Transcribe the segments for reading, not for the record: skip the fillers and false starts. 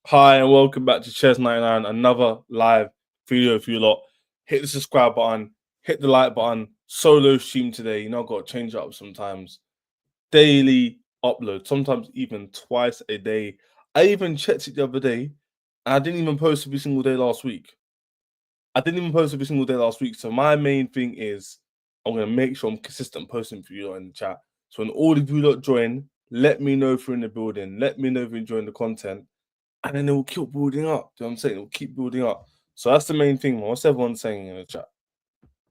Hi and welcome back to Chess99, another live video for you lot. Hit the subscribe button, hit the like button. Solo stream today. You know, I've got to change it up sometimes. Daily upload, sometimes even twice a day. I even checked it the other day, and I didn't even post every single day last week. So my main thing is I'm gonna make sure I'm consistent posting for you lot in the chat. So when all of you lot join, let me know if you're in the building. Let me know if you're enjoying the content. And then it will keep building up. Do you know what I'm saying? It will keep building up. So that's the main thing, man. What's everyone saying in the chat?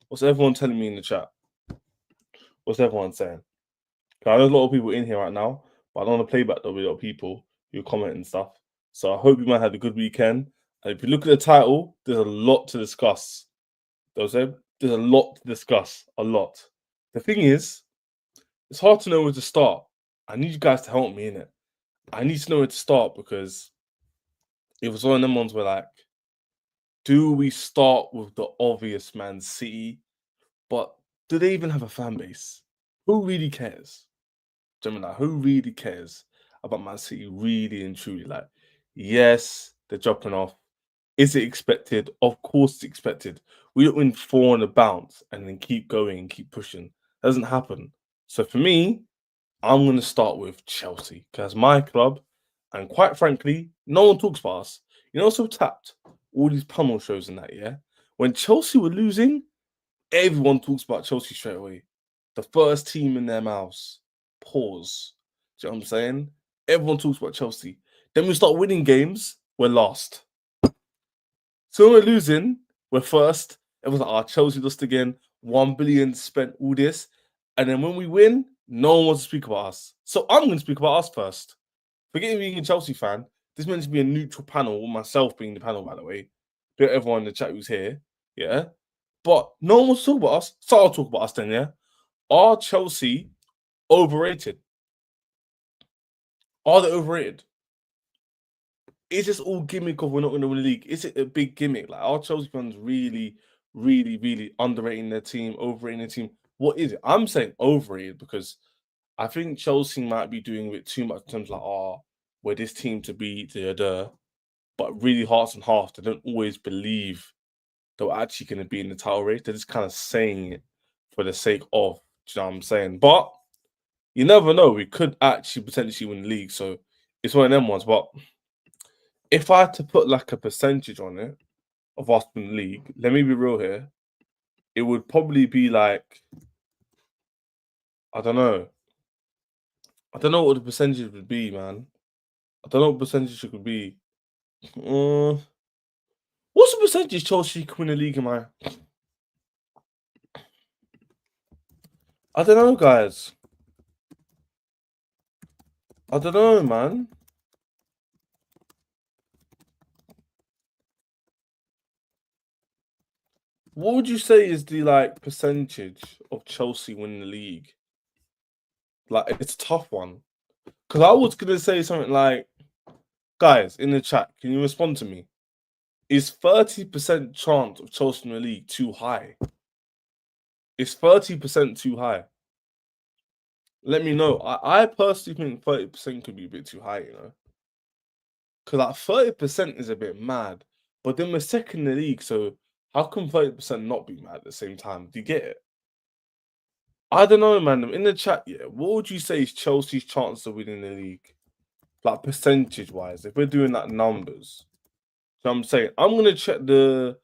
What's everyone telling me in the chat? What's everyone saying? There's a lot of people in here right now, but I don't want to play back. There'll be a lot of people who comment and stuff. So I hope you might have a good weekend. And if you look at the title, there's a lot to discuss. There's a lot to discuss. A lot. The thing is, it's hard to know where to start. I need you guys to help me in it. I need to know where to start because it was one of them ones where like, do we start with the obvious Man City? But do they even have a fan base? Who really cares? Gemini, who really cares about Man City really and truly? Like, yes, they're dropping off. Is it expected? Of course it's expected. We don't win 4 on a bounce and then keep going and keep pushing. Doesn't happen. So for me, I'm going to start with Chelsea because my club, and quite frankly, no one talks about us. You know, so tapped all these panel shows and that, yeah? When Chelsea were losing, everyone talks about Chelsea straight away. The first team in their mouths. Pause. Do you know what I'm saying? Everyone talks about Chelsea. Then we start winning games, we're last. So when we're losing, we're first. Everyone's like, Chelsea lost again. 1 billion spent, all this. And then when we win, no one wants to speak about us. So I'm going to speak about us first. Forgetting being a Chelsea fan, this is meant to be a neutral panel, myself being the panel, by the way. Bit everyone in the chat who's here, yeah? But no one wants to talk about us, so I'll talk about us then, yeah? Are Chelsea overrated? Are they overrated? Is this all gimmick of we're not going to win the league? Is it a big gimmick? Like, are Chelsea fans really, really, really underrating their team, overrating their team? What is it? I'm saying overrated because I think Chelsea might be doing a bit too much in terms of like, we're this team to beat, but really hearts and hearts, they don't always believe they're actually going to be in the title race. They're just kind of saying it for the sake of, do you know what I'm saying? But you never know. We could actually potentially win the league. So it's one of them ones. But if I had to put like a percentage on it of us in the league, let me be real here. It would probably be like, I don't know. I don't know what the percentage would be, man. I don't know what percentage it could be. What's the percentage Chelsea can win the league, am I don't know, guys. I don't know, man. What would you say is the like percentage of Chelsea winning the league? Like, it's a tough one. Because I was gonna say something like, guys, in the chat, can you respond to me? Is 30% chance of Chelsea in the league too high? Is 30% too high? Let me know. I personally think 30% could be a bit too high, you know? Because like 30% is a bit mad. But then we're second in the league, so how can 30% not be mad at the same time? Do you get it? I don't know, man. In the chat, yeah, what would you say is Chelsea's chance of winning the league? Like percentage-wise, if we're doing that numbers. So I'm saying I'm gonna check the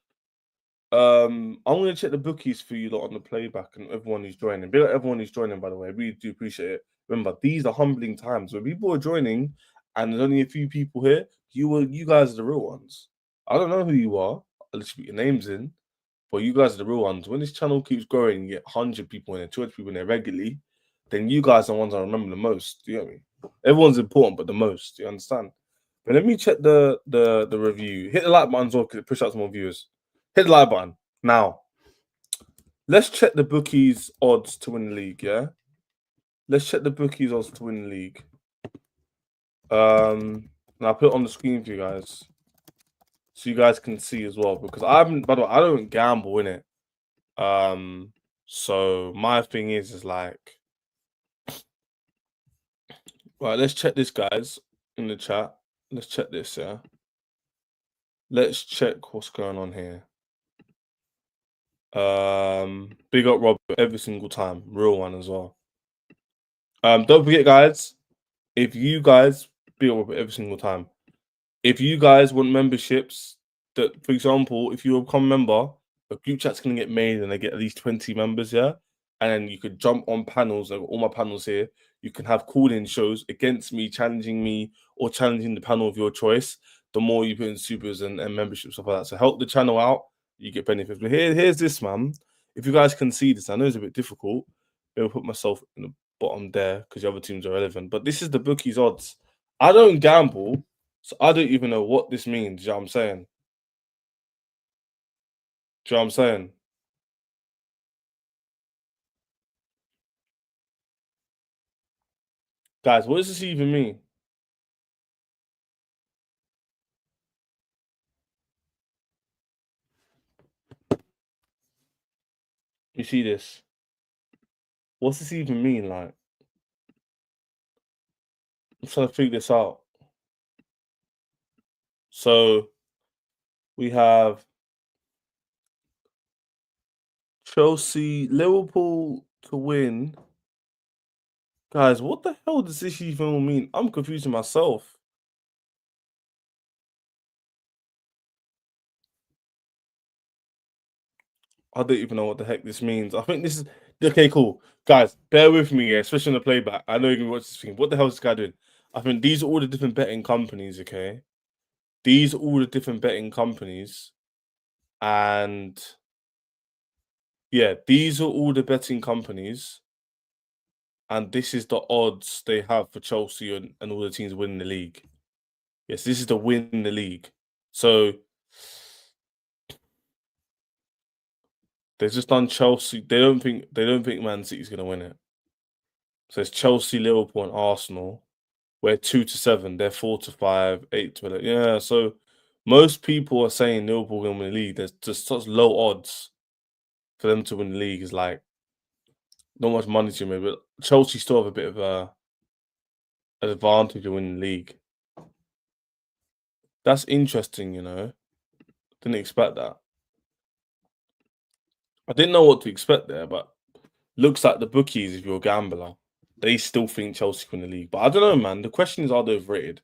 bookies for you lot on the playback and everyone who's joining. Big up everyone who's joining, by the way. I really do appreciate it. Remember, these are humbling times where people are joining and there's only a few people here. You guys are the real ones. I don't know who you are. I'll just put your names in. But you guys are the real ones. When this channel keeps growing, you get 100 people in there, 200 people in there regularly, then you guys are the ones I remember the most. Do you get me? Everyone's important, but the most. Do you understand? But let me check the review. Hit the like button as well because it pushes out some more viewers. Hit the like button now. Let's check the bookies odds to win the league. Yeah, let's check the bookies odds to win the league. And I'll put it on the screen for you guys, so you guys can see as well. Because I haven't, by the way, I don't gamble in it. So my thing is like, right, let's check this, guys, in the chat. Let's check this, yeah. Let's check what's going on here. Big up Rob every single time, real one as well. Don't forget, guys, if you guys big up Rob every single time. If you guys want memberships, that for example, if you become a member, a group chat's gonna get made and they get at least 20 members, yeah. And then you could jump on panels, like all my panels here. You can have call-in shows against me, challenging me, or challenging the panel of your choice. The more you put in supers and memberships, stuff like that. So help the channel out, you get benefits. But here's this, man. If you guys can see this, I know it's a bit difficult. I'll put myself in the bottom there because the other teams are relevant. But this is the bookies odds. I don't gamble, so I don't even know what this means. You know what I'm saying? Do you know what I'm saying? Guys, what does this even mean? You see this? What's this even mean? Like, I'm trying to figure this out. So we have Chelsea, Liverpool to win. Guys, what the hell does this even mean? I'm confusing myself. I don't even know what the heck this means. I think this is okay. Cool, guys. Bear with me, yeah, especially on the playback. I know you're gonna watch this thing. What the hell is this guy doing? I think these are all the different betting companies. Okay, these are all the different betting companies, and yeah, these are all the betting companies, and this is the odds they have for Chelsea and all the teams winning the league. Yes, this is the win the league. So they've just done Chelsea. They don't think Man City's gonna win it. So it's Chelsea, Liverpool, and Arsenal. We're 2 to 7. They're 4 to 5, 8 to 11. Yeah, so most people are saying Liverpool gonna win the league. There's just such low odds for them to win the league. Is like not much money to me, but Chelsea still have a bit of an advantage of winning the league. That's interesting, you know. Didn't expect that. I didn't know what to expect there, but looks like the bookies, if you're a gambler, they still think Chelsea win the league. But I don't know, man. The question is, are they overrated?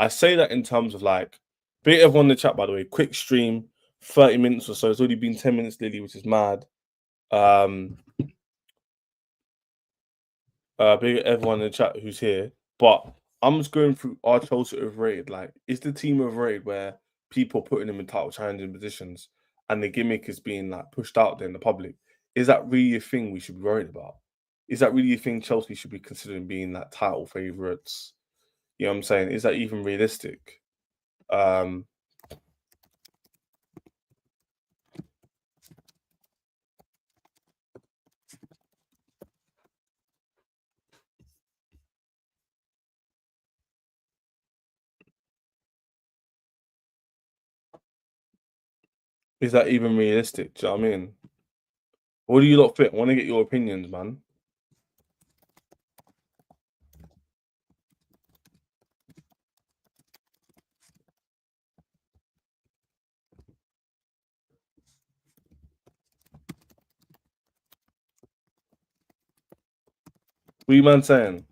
I say that in terms of like, big everyone in the chat, by the way. Quick stream, 30 minutes or so. It's already been 10 minutes, Lily, which is mad. Big everyone in the chat who's here. But I'm just going through our Chelsea overrated. Like, is the team overrated where people are putting them in title challenging positions and the gimmick is being like pushed out there in the public? Is that really a thing we should be worried about? Is that really a thing Chelsea should be considering being like title favourites? You know what I'm saying? Is that even realistic? Um, is that even realistic? Do you know what I mean? What do you lot think? I want to get your opinions, man. What you man saying?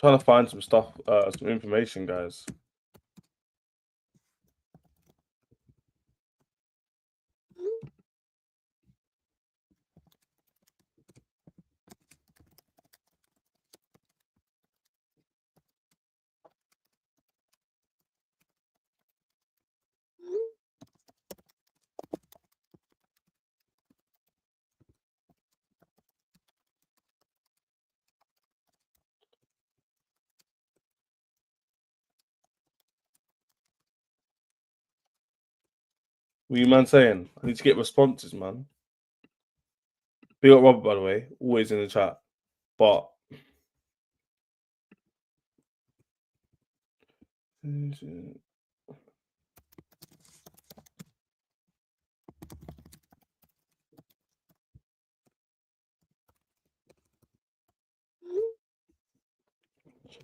Trying to find some stuff, some information, guys. What you man saying? I need to get responses, man. Big up Robert, by the way, always in the chat. But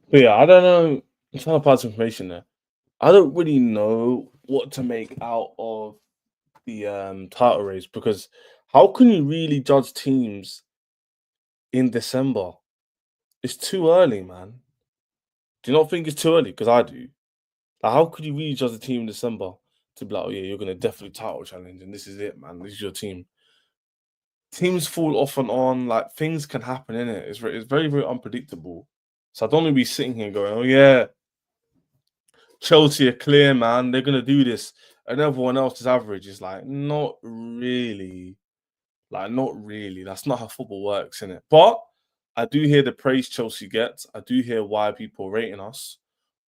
But yeah, I don't know. I'm trying to pass information there. I don't really know what to make out of the title race because how can you really judge teams in December? It's too early, man. Do you not think it's too early? Because I do. Like, how could you really judge a team in December to be like, oh yeah, you're gonna definitely title challenge and this is it, man. This is your team. Teams fall off and on, like things can happen in it. It's very, very unpredictable. So I don't want to be sitting here going, oh yeah, Chelsea are clear, man. They're gonna do this, and everyone else is average. It's like not really, like not really. That's not how football works, in it. But I do hear the praise Chelsea gets. I do hear why people are rating us,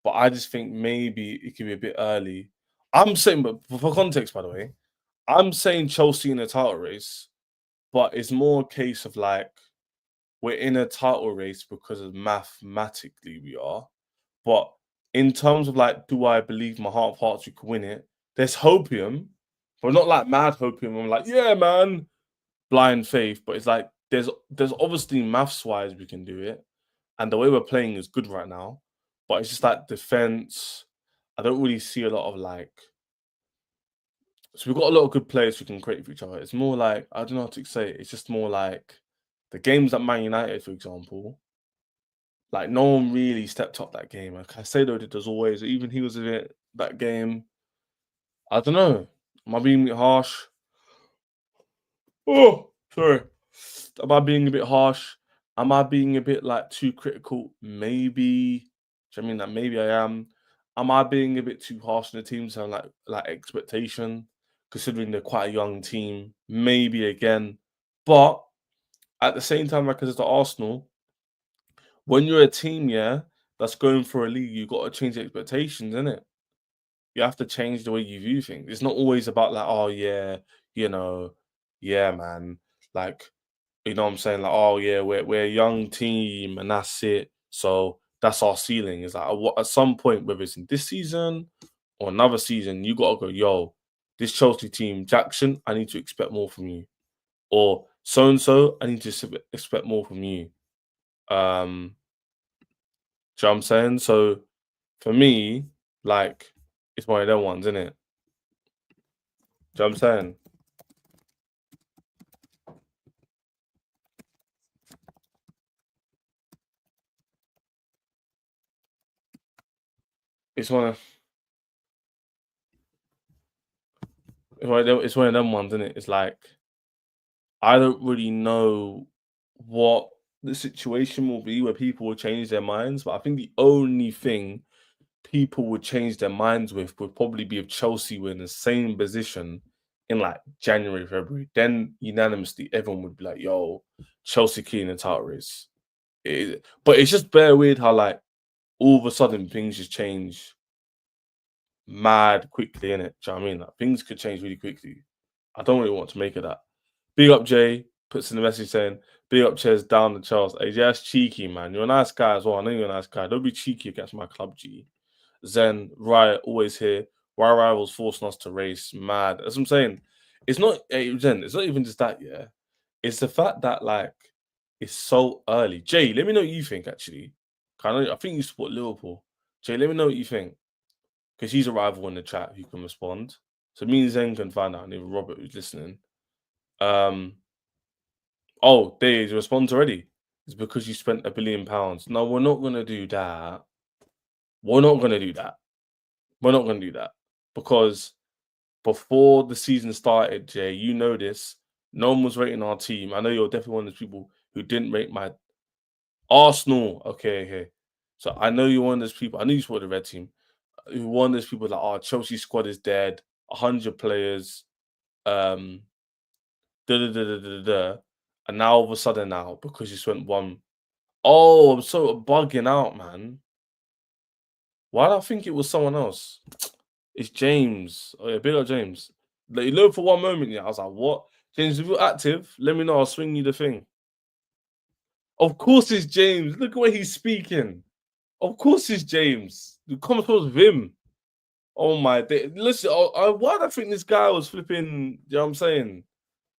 but I just think maybe it could be a bit early. I'm saying, but for context, by the way, I'm saying Chelsea in a title race, but it's more a case of like we're in a title race because of mathematically we are. But in terms of like, do I believe my heart of hearts we could win it? There's hopium, but not like mad hopium. I'm like, yeah, man, blind faith. But it's like there's obviously maths wise we can do it, and the way we're playing is good right now. But it's just like defense. I don't really see a lot of like. So we've got a lot of good players who can create for each other. It's more like I don't know how to say it. It's just more like the games at Man United, for example. Like no one really stepped up that game. Like Caicedo did as always. Even he was in it that game. I don't know. Am I being a bit harsh? Oh, sorry. Am I being a bit harsh? Am I being a bit like too critical? Maybe. Do you know what I mean that maybe I am? Am I being a bit too harsh on the team? So like expectation, considering they're quite a young team. Maybe again, but at the same time, like as the Arsenal, when you're a team, yeah, that's going for a league, you got to change the expectations, innit? You have to change the way you view things. It's not always about like, oh yeah, you know, yeah, man. Like, you know what I'm saying? Like, oh yeah, we're a young team and that's it. So that's our ceiling. Is like at some point, whether it's in this season or another season, you gotta go, yo, this Chelsea team, Jackson, I need to expect more from you. Or so and so, I need to expect more from you. Do you know what I'm saying? So for me, like, it's one of them ones, isn't it? Do you know what I'm saying? It's one of it's one of them ones, isn't it? It's like I don't really know what the situation will be where people will change their minds, but I think the only thing people would change their minds with would probably be if Chelsea were in the same position in like January, February. Then unanimously, everyone would be like, "Yo, Chelsea key in the title race." But it's just bare weird how like all of a sudden things just change mad quickly, in it. Do you know what I mean? Like things could change really quickly. I don't really want to make of that. Big up Jay puts in the message saying, "Big up Chairs down the Charles." Hey, yeah, that's cheeky, man. You're a nice guy as well. I know you're a nice guy. Don't be cheeky against my club, G. Zen, Riot, always here. Why rivals forcing us to race? Mad. That's what I'm saying. It's not Zen. It's not even just that. Yeah, it's the fact that like it's so early. Jay, let me know what you think. Actually, I think you support Liverpool. Jay, let me know what you think because he's a rival in the chat who can respond. So me and Zen can find out, and even Robert who's listening. Um, oh, there is a response already. It's because you spent £1 billion. No, we're not gonna do that. We're not gonna do that. We're not gonna do that because before the season started, Jay, you know this. No one was rating our team. I know you're definitely one of those people who didn't rate my Arsenal. Okay, okay. So I know you're one of those people. I knew you support the red team. You're one of those people like, oh, Chelsea squad is dead. 100 players. Um, da da da da da da. And now all of a sudden, now because you spent one. Oh, I'm so bugging out, man. Why do I think it was someone else? It's James. Oh yeah, big up James. Like, you know, for one moment, yeah, I was like, "What?" James, if you're active, let me know. I'll swing you the thing. Of course, it's James. Look at where he's speaking. Of course, it's James. The comment was Vim. Oh my day. Listen, why do I think this guy was flipping? You know what I'm saying?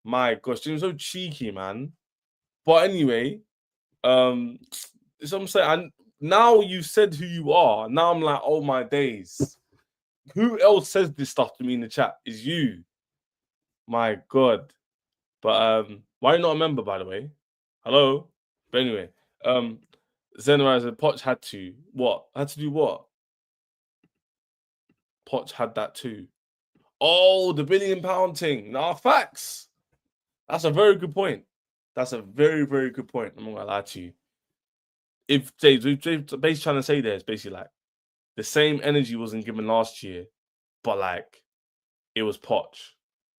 My gosh, James, so cheeky, man. But anyway, so I'm saying, now you said who you are. Now I'm like, oh my days. Who else says this stuff to me in the chat? Is you. My God. But why are you not a member, by the way? Hello? But anyway, Zenrise Poch had to what? Had to do what? Poch had that too. Oh, the £1 billion thing. Nah, facts. That's a very good point. That's a very, very good point. I'm not gonna lie to you. If James basically trying to say there is basically like the same energy wasn't given last year, but like it was Poch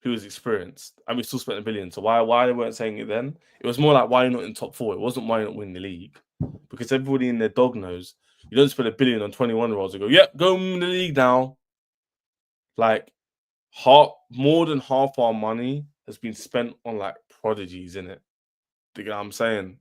who was experienced, and we still spent a billion. So why they weren't saying it then? It was more like why you're not in top four. It wasn't why you're not winning the league, because everybody in their dog knows you don't spend a billion on 21-year-olds and go, yep, go win the league now. Like more than half our money has been spent on like prodigies in it. You know what I'm saying?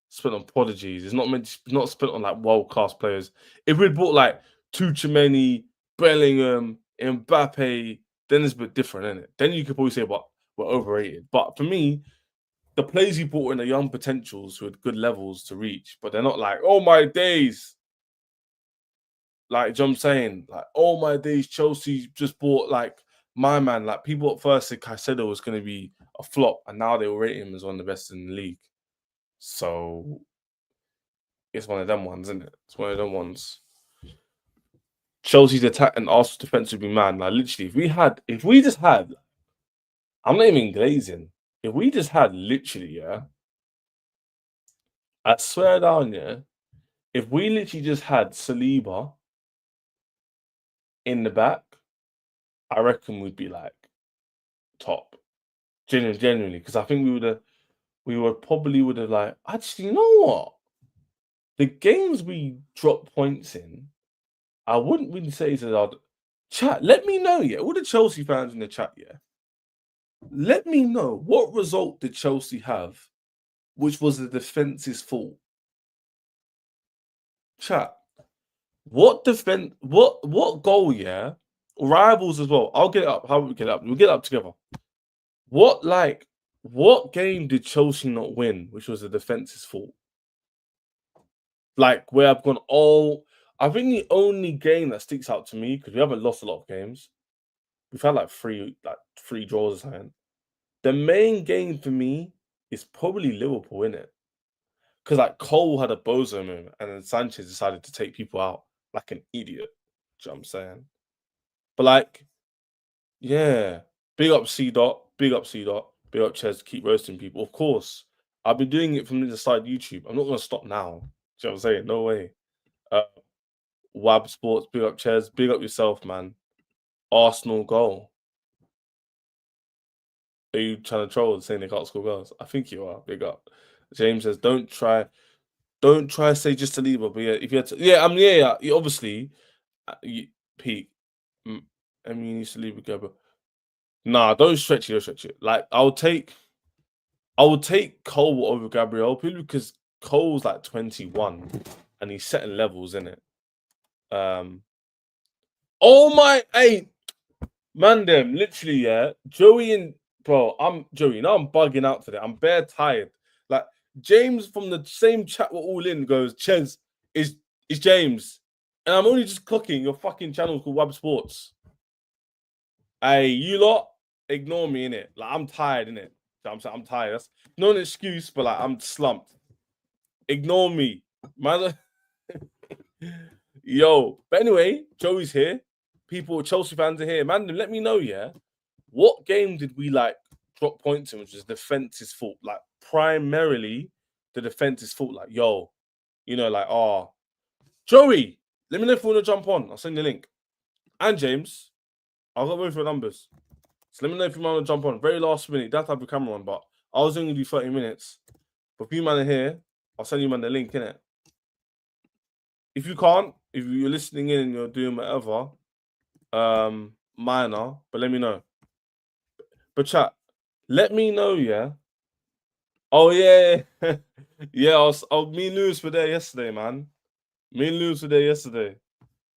Spent on prodigies. It's not spent on like world class players. If we'd bought like Tuchemeni, Bellingham, Mbappe, then it's a bit different, isn't it? Then you could probably say, "But we're overrated." But for me, the players you bought in are young potentials who had good levels to reach, but they're not like, "Oh my days!" Like, do you know what I'm saying? Like, "Oh my days!" Chelsea just bought like my man. Like people at first said Caicedo was going to be a flop, and now they will rate him as one of the best in the league. So it's one of them ones, isn't it? It's one of them ones. Chelsea's attack and Arsenal's defense would be mad. Like literally, if we just had, I'm not even glazing. If we just had literally, yeah, I swear down, yeah, if we literally just had Saliba in the back, I reckon we'd be like top. Genuinely, because I think we would have like actually, you know what? The games we drop points in, I wouldn't really say it's a chat. Let me know, yeah. All the Chelsea fans in the chat, yeah. Let me know what result did Chelsea have, which was the defense's fault. Chat. What goal, yeah? Rivals as well. I'll get it up. How will we get it up? We'll get it up together. What game did Chelsea not win, which was the defense's fault? Like where I've gone, I think the only game that sticks out to me, because we haven't lost a lot of games. We've had like three draws or something. The main game for me is probably Liverpool, innit? Because like Cole had a bozo moment, and then Sanchez decided to take people out like an idiot. Do you know what I'm saying? But like, yeah, big up C dot, big up C dot, big up Ches, keep roasting people. Of course, I've been doing it from the side YouTube. I'm not gonna stop now. Do you know what I'm saying? No way. Uh, Wab Sports, big up Ches, big up yourself, man. Arsenal goal. Are you trying to troll saying they can't score goals? I think you are. Big up. James says, don't try to say just to leave her, but yeah, if you had to, yeah, obviously, Pete, I mean, you need to leave a go, but nah, don't stretch it. Like, I would take Cole over Gabriel, purely because Cole's like 21 and he's setting levels in it. Oh my, hey, man, them literally, yeah, Joey and bro, I'm Joey. Now I'm bugging out today. I'm bare tired. Like James from the same chat we're all in goes, Ches is James, and I'm only just clocking your fucking channel called Web Sports. Hey, you lot, ignore me in it. Like I'm tired in it. I'm tired. That's not an excuse, but like I'm slumped. Ignore me, man. Yo, but anyway, Joey's here. People, Chelsea fans are here. Man, let me know, yeah. What game did we like drop points in, which is defense's fault? Like primarily the defense's fault. Like, yo, like, Joey, let me know if you want to jump on. I'll send you the link. And James, I'll go both your numbers. So let me know if you want to jump on. Very last minute. Don't have the camera on, but I was only do 30 minutes. But if you man are here, I'll send you man the link, innit? If you can't, if you're listening in and you're doing whatever, minor, but let me know. But chat, let me know, yeah. Oh yeah, yeah. Me and Lewis were there yesterday, man. Me and Lewis were there yesterday.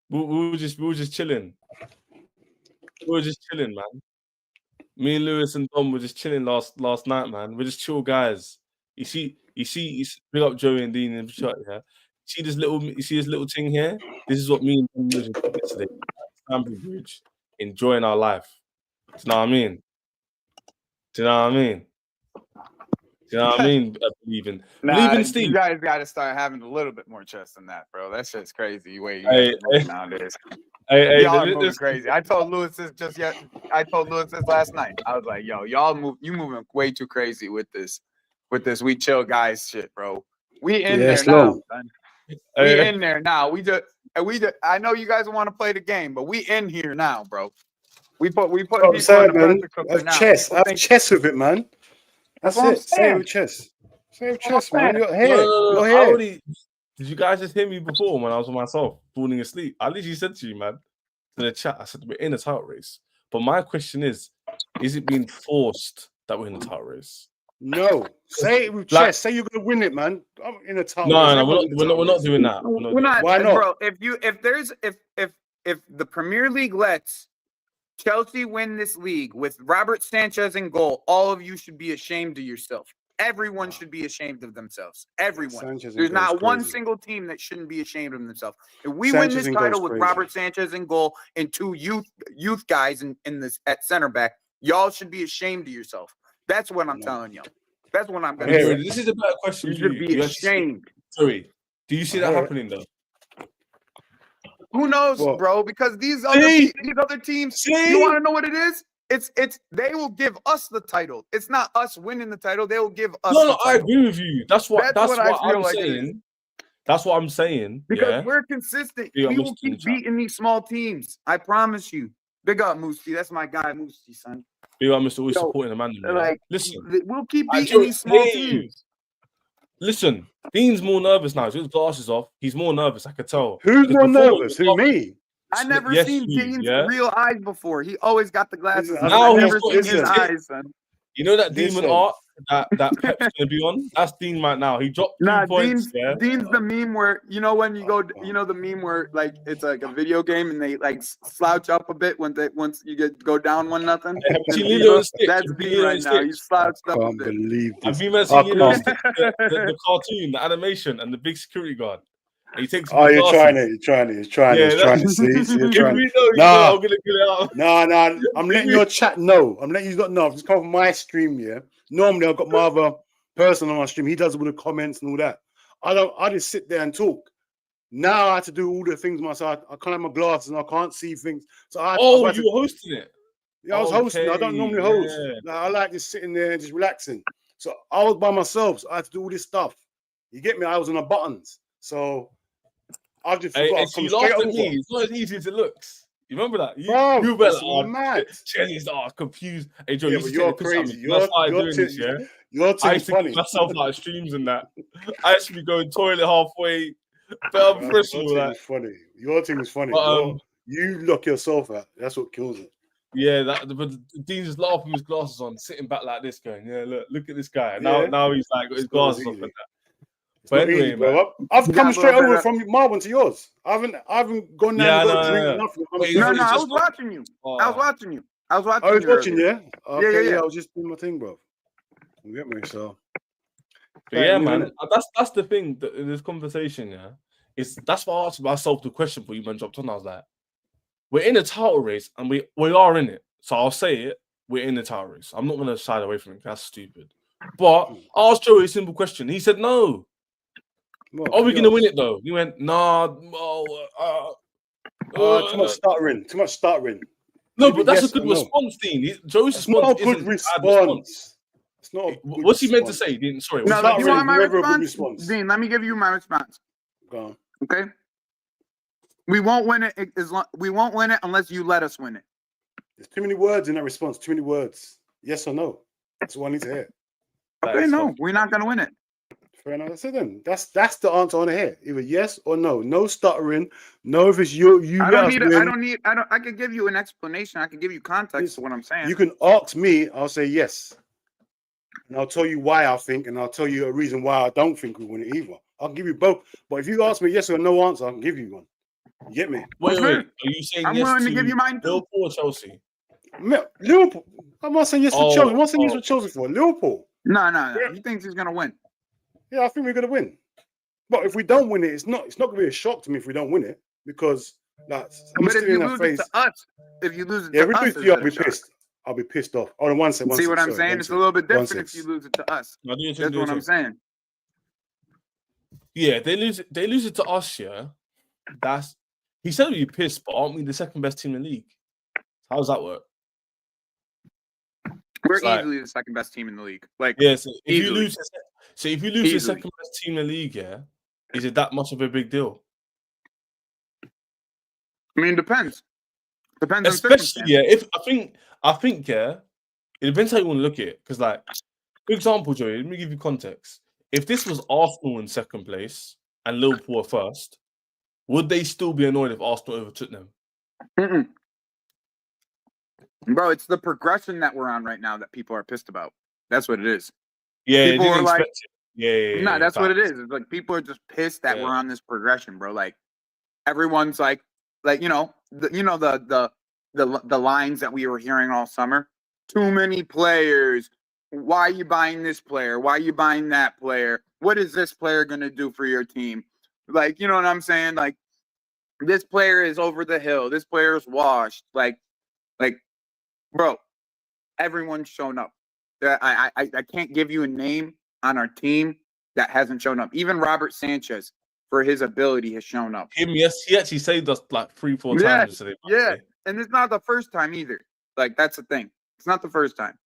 We were just chilling. We were just chilling, man. Me and Lewis and Dom were just chilling last night, man. We're just chill guys. You see, big up Joey and Dean in the chat, yeah. see this little thing here? This is what me and Tom Lewis did yesterday. Stamford Bridge, enjoying our life. Do you know what I mean? Do you know what I mean? Do you know what I mean? Believing Steve. You guys got to start having a little bit more trust than that, bro. That's just crazy. The way you Hey, guys are moving nowadays. Hey, Y'all are moving crazy. I told Lewis this last night. I was like, yo, you moving way too crazy with this we chill guys shit, bro. We in there now, son. We in there now. We just I know you guys want to play the game, but we in here now, bro. We put people on the pressure cooker now. I have chess with it, man. That's it. Say with chess. Say with chess, man. You're here. No. I already. Did you guys just hear me before when I was on myself falling asleep? I literally said to you, man, to the chat. I said we're in a title race. But my question is it being forced that we're in a title race? No. Say it with chess. Say you're gonna win it, man. I'm in a title race. No, we're not doing that. We're not. Why not, bro? If the Premier League lets Chelsea win this league with Robert Sanchez in goal, all of you should be ashamed of yourself. Everyone should be ashamed of themselves. Everyone. There's not one single team that shouldn't be ashamed of themselves. If we win this title with Robert Sanchez in goal and two youth guys in this at center back, y'all should be ashamed of yourself. That's what I'm telling y'all. That's what I'm gonna say. This is a better question. You should be ashamed. Sorry. Do you see that happening though? Who knows, bro? Because these other teams, you want to know what it is? It's they will give us the title. It's not us winning the title. They will give us. No, I agree with you. That's what I'm saying. That's what I'm saying. Because we're consistent. We will keep beating these small teams. I promise you. Big up, Moosey. That's my guy, Moosey, son. Big up, Mr. Always supporting the man. Like, listen, we'll keep beating these small teams. Listen, Dean's more nervous now. He's got his glasses off. He's more nervous. I could tell. Who's more nervous? Who, me? I never seen Dean's real eyes before. He always got the glasses. Now I've never seen his eyes, son. You know that demon art that Pep's gonna be on? That's Dean right now. He dropped 2 points. Dean's the meme where when you go, the meme where like it's like a video game and they like slouch up a bit once you go down 1-0. That's Dean right now. He's slouched up a bit. Have you seen the cartoon, the animation, and the big security guard? He takes. Oh, you're trying it. He's trying to see. You're trying. I'm gonna get it out. No. I'm letting your chat know. I'm letting you not know. I've just come from my stream. Yeah. Normally I've got my other person on my stream. He does all the comments and all that. I just sit there and talk. Now I have to do all the things myself. I can't have my glasses and I can't see things. So you were hosting it. Yeah, I was hosting. I don't normally host. Like, I like just sitting there and just relaxing. So I was by myself. So I had to do all this stuff. You get me? I was on the buttons. So I just forgot to come straight over. It's not as easy as it looks. You remember that? You were mad. Chelsea's confused. Hey, Joe, you're crazy. You're funny. Myself out of streams and that. I actually be going toilet halfway. But I'm professional. Your thing is funny. Your thing is funny. But, you lock yourself out. That's what kills it. Yeah, but Dean's just laughing with his glasses on, sitting back like this, going, "Yeah, look at this guy." Now he's like got his glasses off and that. But anyway, easy, bro. I've come straight over from Marvin to yours. I haven't gone down and drink nothing. No, I was watching you. I was watching you. I was watching, yeah? Okay, yeah. I was just doing my thing, bro. You get me? So yeah, man. That's the thing in this conversation, that's why I asked myself the question for you when dropped on. I was like, we're in a title race and we are in it. So I'll say it, we're in the title race. I'm not gonna shy away from it. That's stupid. But I asked Joey a simple question. He said no. Are we going to win it though? He went, nah. Too much stuttering. No, but that's a good response, Dean. Joe's response isn't a good response. It's not. What's he meant to say? Dean, sorry. No, you want my response? Dean, let me give you my response. Go on. Okay. We won't win it. We won't win it unless you let us win it. There's too many words in that response. Too many words. Yes or no? That's what I need to hear. Okay, no, we're not going to win it. Fair enough. So then that's the answer on the head. Either yes or no. No stuttering. No, if it's you. I could give you an explanation. I could give you context to what I'm saying. You can ask me. I'll say yes, and I'll tell you why I think, and I'll tell you a reason why I don't think we win it either. I'll give you both. But if you ask me yes or no answer, I can give you one. You get me? Wait. Are you saying I'm willing to give you mine too. Liverpool or Chelsea? Liverpool. I'm not saying yes for Chelsea. I'm not saying yes for Chelsea for Liverpool. No. He thinks he's gonna win. Yeah, I think we're going to win. But if we don't win it, it's not gonna be a shock to me if we don't win it because like I'm But still if you in that lose phase. it to us, if you lose it Yeah, to if we us, lose, is I'll it be a shock? pissed. I'll be pissed off. Oh, 1 second. See what I'm Sorry, saying? 1 It's a second. little bit 1 different if you second. lose it to us. No, do your thing, That's do your what I'm thing. saying. Yeah, they lose it to us, yeah. That's he said we'd be pissed, but aren't we the second best team in the league? How does that work? We're It's like, easily the second best team in the league. Like, yeah, so if you easily. lose to the Easily. second best team in the league, yeah, is it that much of a big deal? I mean, depends. Depends on Especially, circumstances. yeah, if I think, yeah, it depends how you want to look at it. Because, like, for example, Joey, let me give you context. If this was Arsenal in second place and Liverpool are first, would they still be annoyed if Arsenal overtook them? Mm-mm. Bro, it's the progression that we're on right now that people are pissed about. That's what it is. Yeah, People they didn't are like, expect it. Yeah, nah, that's what it facts. is. It's like people are just pissed that Yeah. we're on this progression, bro. Like everyone's like you know, the lines that we were hearing all summer. Too many players. Why are you buying this player? Why are you buying that player? What is this player gonna do for your team? Like, you know what I'm saying? Like, this player is over the hill. This player is washed. Like, bro, everyone's shown up. I can't give you a name on our team that hasn't shown up. Even Robert Sanchez, for his ability, has shown up. Yes, he actually saved us like 3-4 times Yeah, yesterday. yeah, and it's not the first time either. Like, that's the thing. It's not the first time,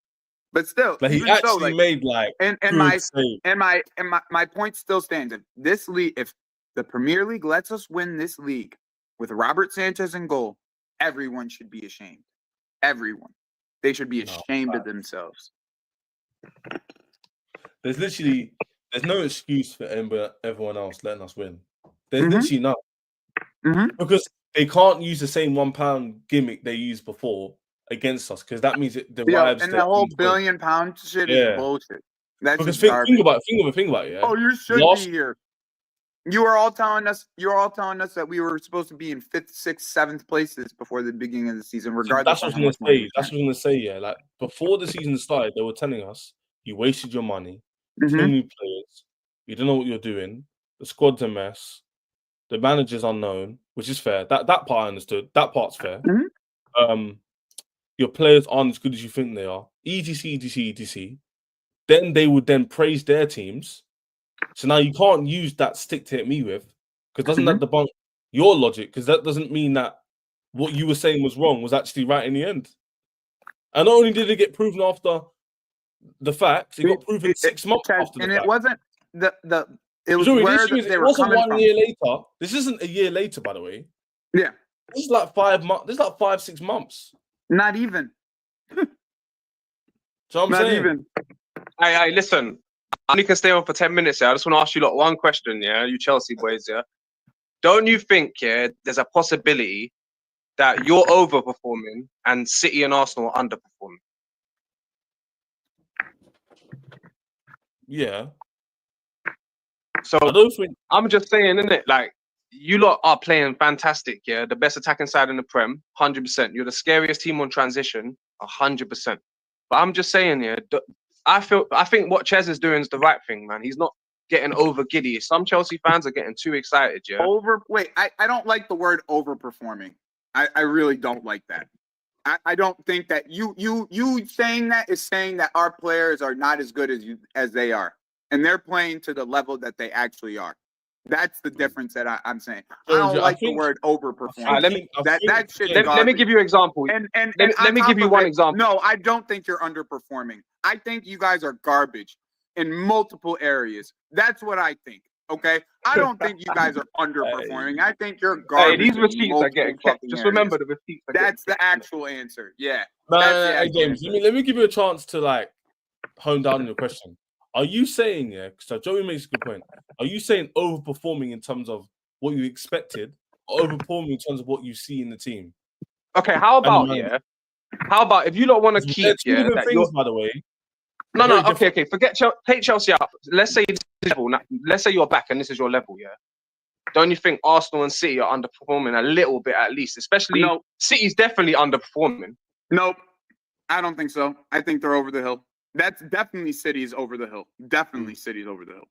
but still, Like, he even so, actually like, made like and good save. my point still stands. If this league, if the Premier League lets us win this league with Robert Sanchez in goal, everyone should be ashamed. Everyone, they should be ashamed of themselves. There's no excuse for everyone else letting us win. There's Mhm. literally none. Mhm. Because they can't use the same £1 gimmick they used before against us, because that means it derives and their the whole own point. £billion shit is Yeah. bullshit. That's Because just think garbage. about it, yeah. Oh, you should Last- be here. You are all telling us that we were supposed to be in 5th, 6th, 7th places before the beginning of the season, regardless That's what of I how was much money gonna say. we That's spent. what I was gonna say. Yeah, like before the season started, they were telling us you wasted your money, too Mhm. many players, you don't know what you're doing, the squad's a mess, the manager's unknown, which is fair. That part I understood. That part's fair. Mhm. Your players aren't as good as you think they are. etc. Then they would then praise their teams. So now you can't use that stick to hit me with, because doesn't that debunk your logic? Because that doesn't mean that what you were saying was wrong was actually right in the end. And not only did it get proven after the fact, it got proven 6 months after the And fact. it wasn't it was Sorry, where they it were wasn't coming 1 from. year later. This isn't a year later, by the way. Yeah, This is like 5 months. This is like 5-6 months. not even. So I'm Not saying, even. Hey, listen. I only can stay on for 10 minutes. Yeah, I just want to ask you lot one question. Yeah, you Chelsea boys. Yeah, don't you think there's a possibility that you're overperforming and City and Arsenal are underperforming? yeah. So I don't think. I'm just saying, innit? Like, you lot are playing fantastic. Yeah, the best attacking side in the Prem, 100%. You're the scariest team on transition, 100%. But I'm just saying, yeah, I think what Ches is doing is the right thing, man. He's not getting over giddy. Some Chelsea fans are getting too excited. Yeah. I don't like the word overperforming. I really don't like that. I don't think that you saying that is saying that our players are not as good as they are, and they're playing to the level that they actually are. That's the difference that I'm saying. I don't like the word overperforming. That shit's garbage. Let me give you an example. And let me give you one example. No, I don't think you're underperforming. I think you guys are garbage in multiple areas. That's what I think. Okay, I don't think you guys are underperforming. I think you're garbage. Hey, these in receipts are multiple getting kept. fucking Just areas. remember the receipts. That's the actual answer. Yeah. Hey, James, let me give you a chance to like hone down on your question. Are you saying, yeah? So Joey makes a good point. Are you saying overperforming in terms of what you expected, or overperforming in terms of what you see in the team? Okay, how about if you don't want to keep different things, by the way. No, okay. Take Chelsea out. Let's say level. Let's say you're back and this is your level, yeah. Don't you think Arsenal and City are underperforming a little bit at least? Especially City's definitely underperforming. Nope, I don't think so. I think they're over the hill. That's definitely City's over the hill. Definitely City's over the hill.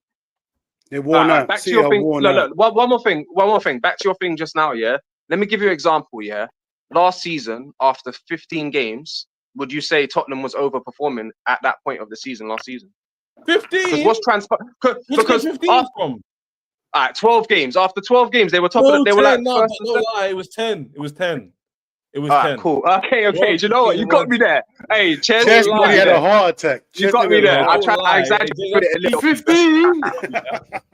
They're worn out. Back to City your are thing. worn Look, out. look, one more thing. Back to your thing just now, yeah? Let me give you an example, yeah? Last season, after 15 games, would you say Tottenham was overperforming at that point of the season last season? 15. Because what's transfer? Because 15 after, from 12 games. After 12 games, they were top of no the, they 10. were like No, first but and no second. lie. It was 10. It was 10. It was All 10. right, cool. Okay. Well, Do you know what? You got me there. Hey, Ches, you Chess got nearly me had a there. heart attack. You Chess got me nearly had there. a heart Don't I lie. exaggerated It it a little bit. 15.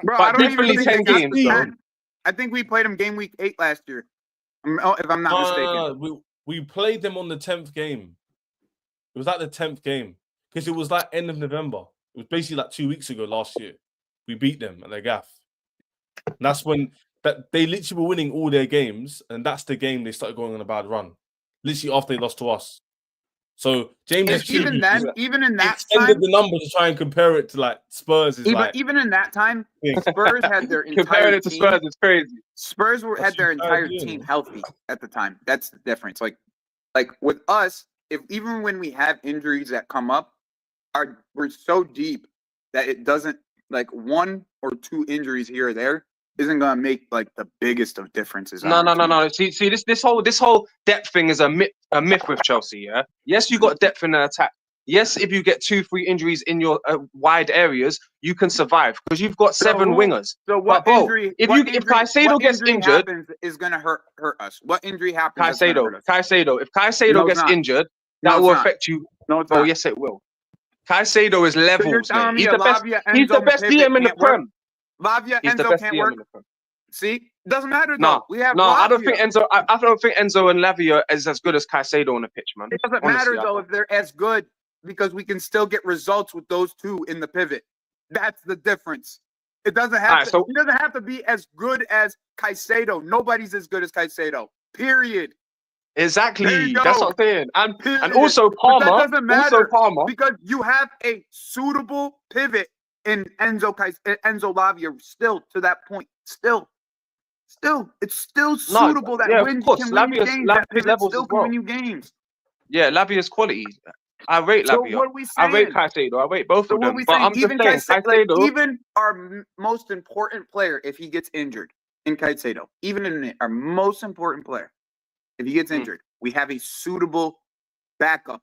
Bro, But I don't definitely even think 10 they got games, to though. 10. I think we played them game week 8 last year. If I'm not mistaken. We played them on the 10th game. It was like the 10th game because it was like end of November. It was basically like 2 weeks ago last year. We beat them at their gaff. And that's when they literally were winning all their games, and that's the game they started going on a bad run. Literally after they lost to us. So James Even then, even in that extended time, the number to try and compare it to like Spurs. Is like even in that time, Yeah. Spurs had their entire Comparing it to team. Spurs is crazy. Spurs That's had their what entire Spurs do, team man. healthy at the time. That's the difference. Like with us, if even when we have injuries that come up, we're so deep that it doesn't like 1 or 2 injuries here or there isn't gonna make like the biggest of differences. No. See, this whole depth thing is a myth with Chelsea. Yeah. Yes, you got depth in the attack. Yes, if you get 2-3 injuries in your wide areas, you can survive because you've got 7 wingers. So what But, bro, injury? if what Caicedo what gets injury injured, happens is gonna hurt us. What injury happens? That's gonna hurt us? Caicedo. If Caicedo No, it's gets not. injured, No, that it's will not. affect you. No, it's Bro, not. yes, it will. Caicedo is So you're levels, telling mate. me He's the best. Lavia, He's the Enzo, best Pivot DM in the can't work? Prem. Lavia, He's the Enzo best can't DM work. in the Prem. See, doesn't matter No, though. We have I don't think Lavia. Enzo. I don't think Enzo and Lavia is as good as Caicedo on the pitch, man. It doesn't Honestly, matter though if they're as good because we can still get results with those two in the pivot. That's the difference. It doesn't have Alright, to. so- He doesn't have to be as good as Caicedo. Nobody's as good as Caicedo. Period. There Exactly. you go. That's what I'm saying. And Period. also But Palmer. that doesn't matter Also Palmer. because you have a suitable pivot in Enzo Lavia. Still to that point. Still, it's still suitable. That yeah, of win course. can win you Lavia's games. That pivot levels still as can well. win you games. Yeah, Lavia's quality. I rate So Lavia. what are we I saying? rate Caicedo. I rate both So of what are them. we But saying? I'm just Even saying, Caicedo. even our most important player, if he gets injured in Caicedo, even in our most important player, if he gets injured, we have a suitable backup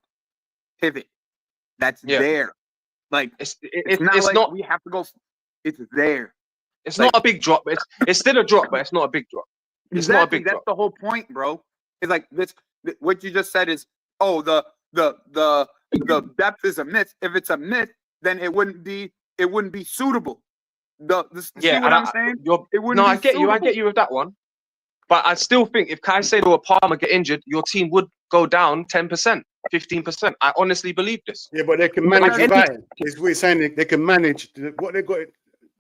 pivot that's Yeah. there. Like It's like not. we have to go. It's there. It's like- not a big drop. It's still a drop, but it's not a big drop. It's not a big That's drop. the whole point, bro. It's like this. What you just said is, oh, the depth is a myth. If it's a myth, then it wouldn't be suitable. See what I'm saying? It wouldn't I be get you. I suitable. get you with that one. But I still think if Caicedo or Palmer get injured, your team would go down 10%, 15%. I honestly believe this. Yeah, but they can manage Like without it. It's what we're saying. They can manage. What they got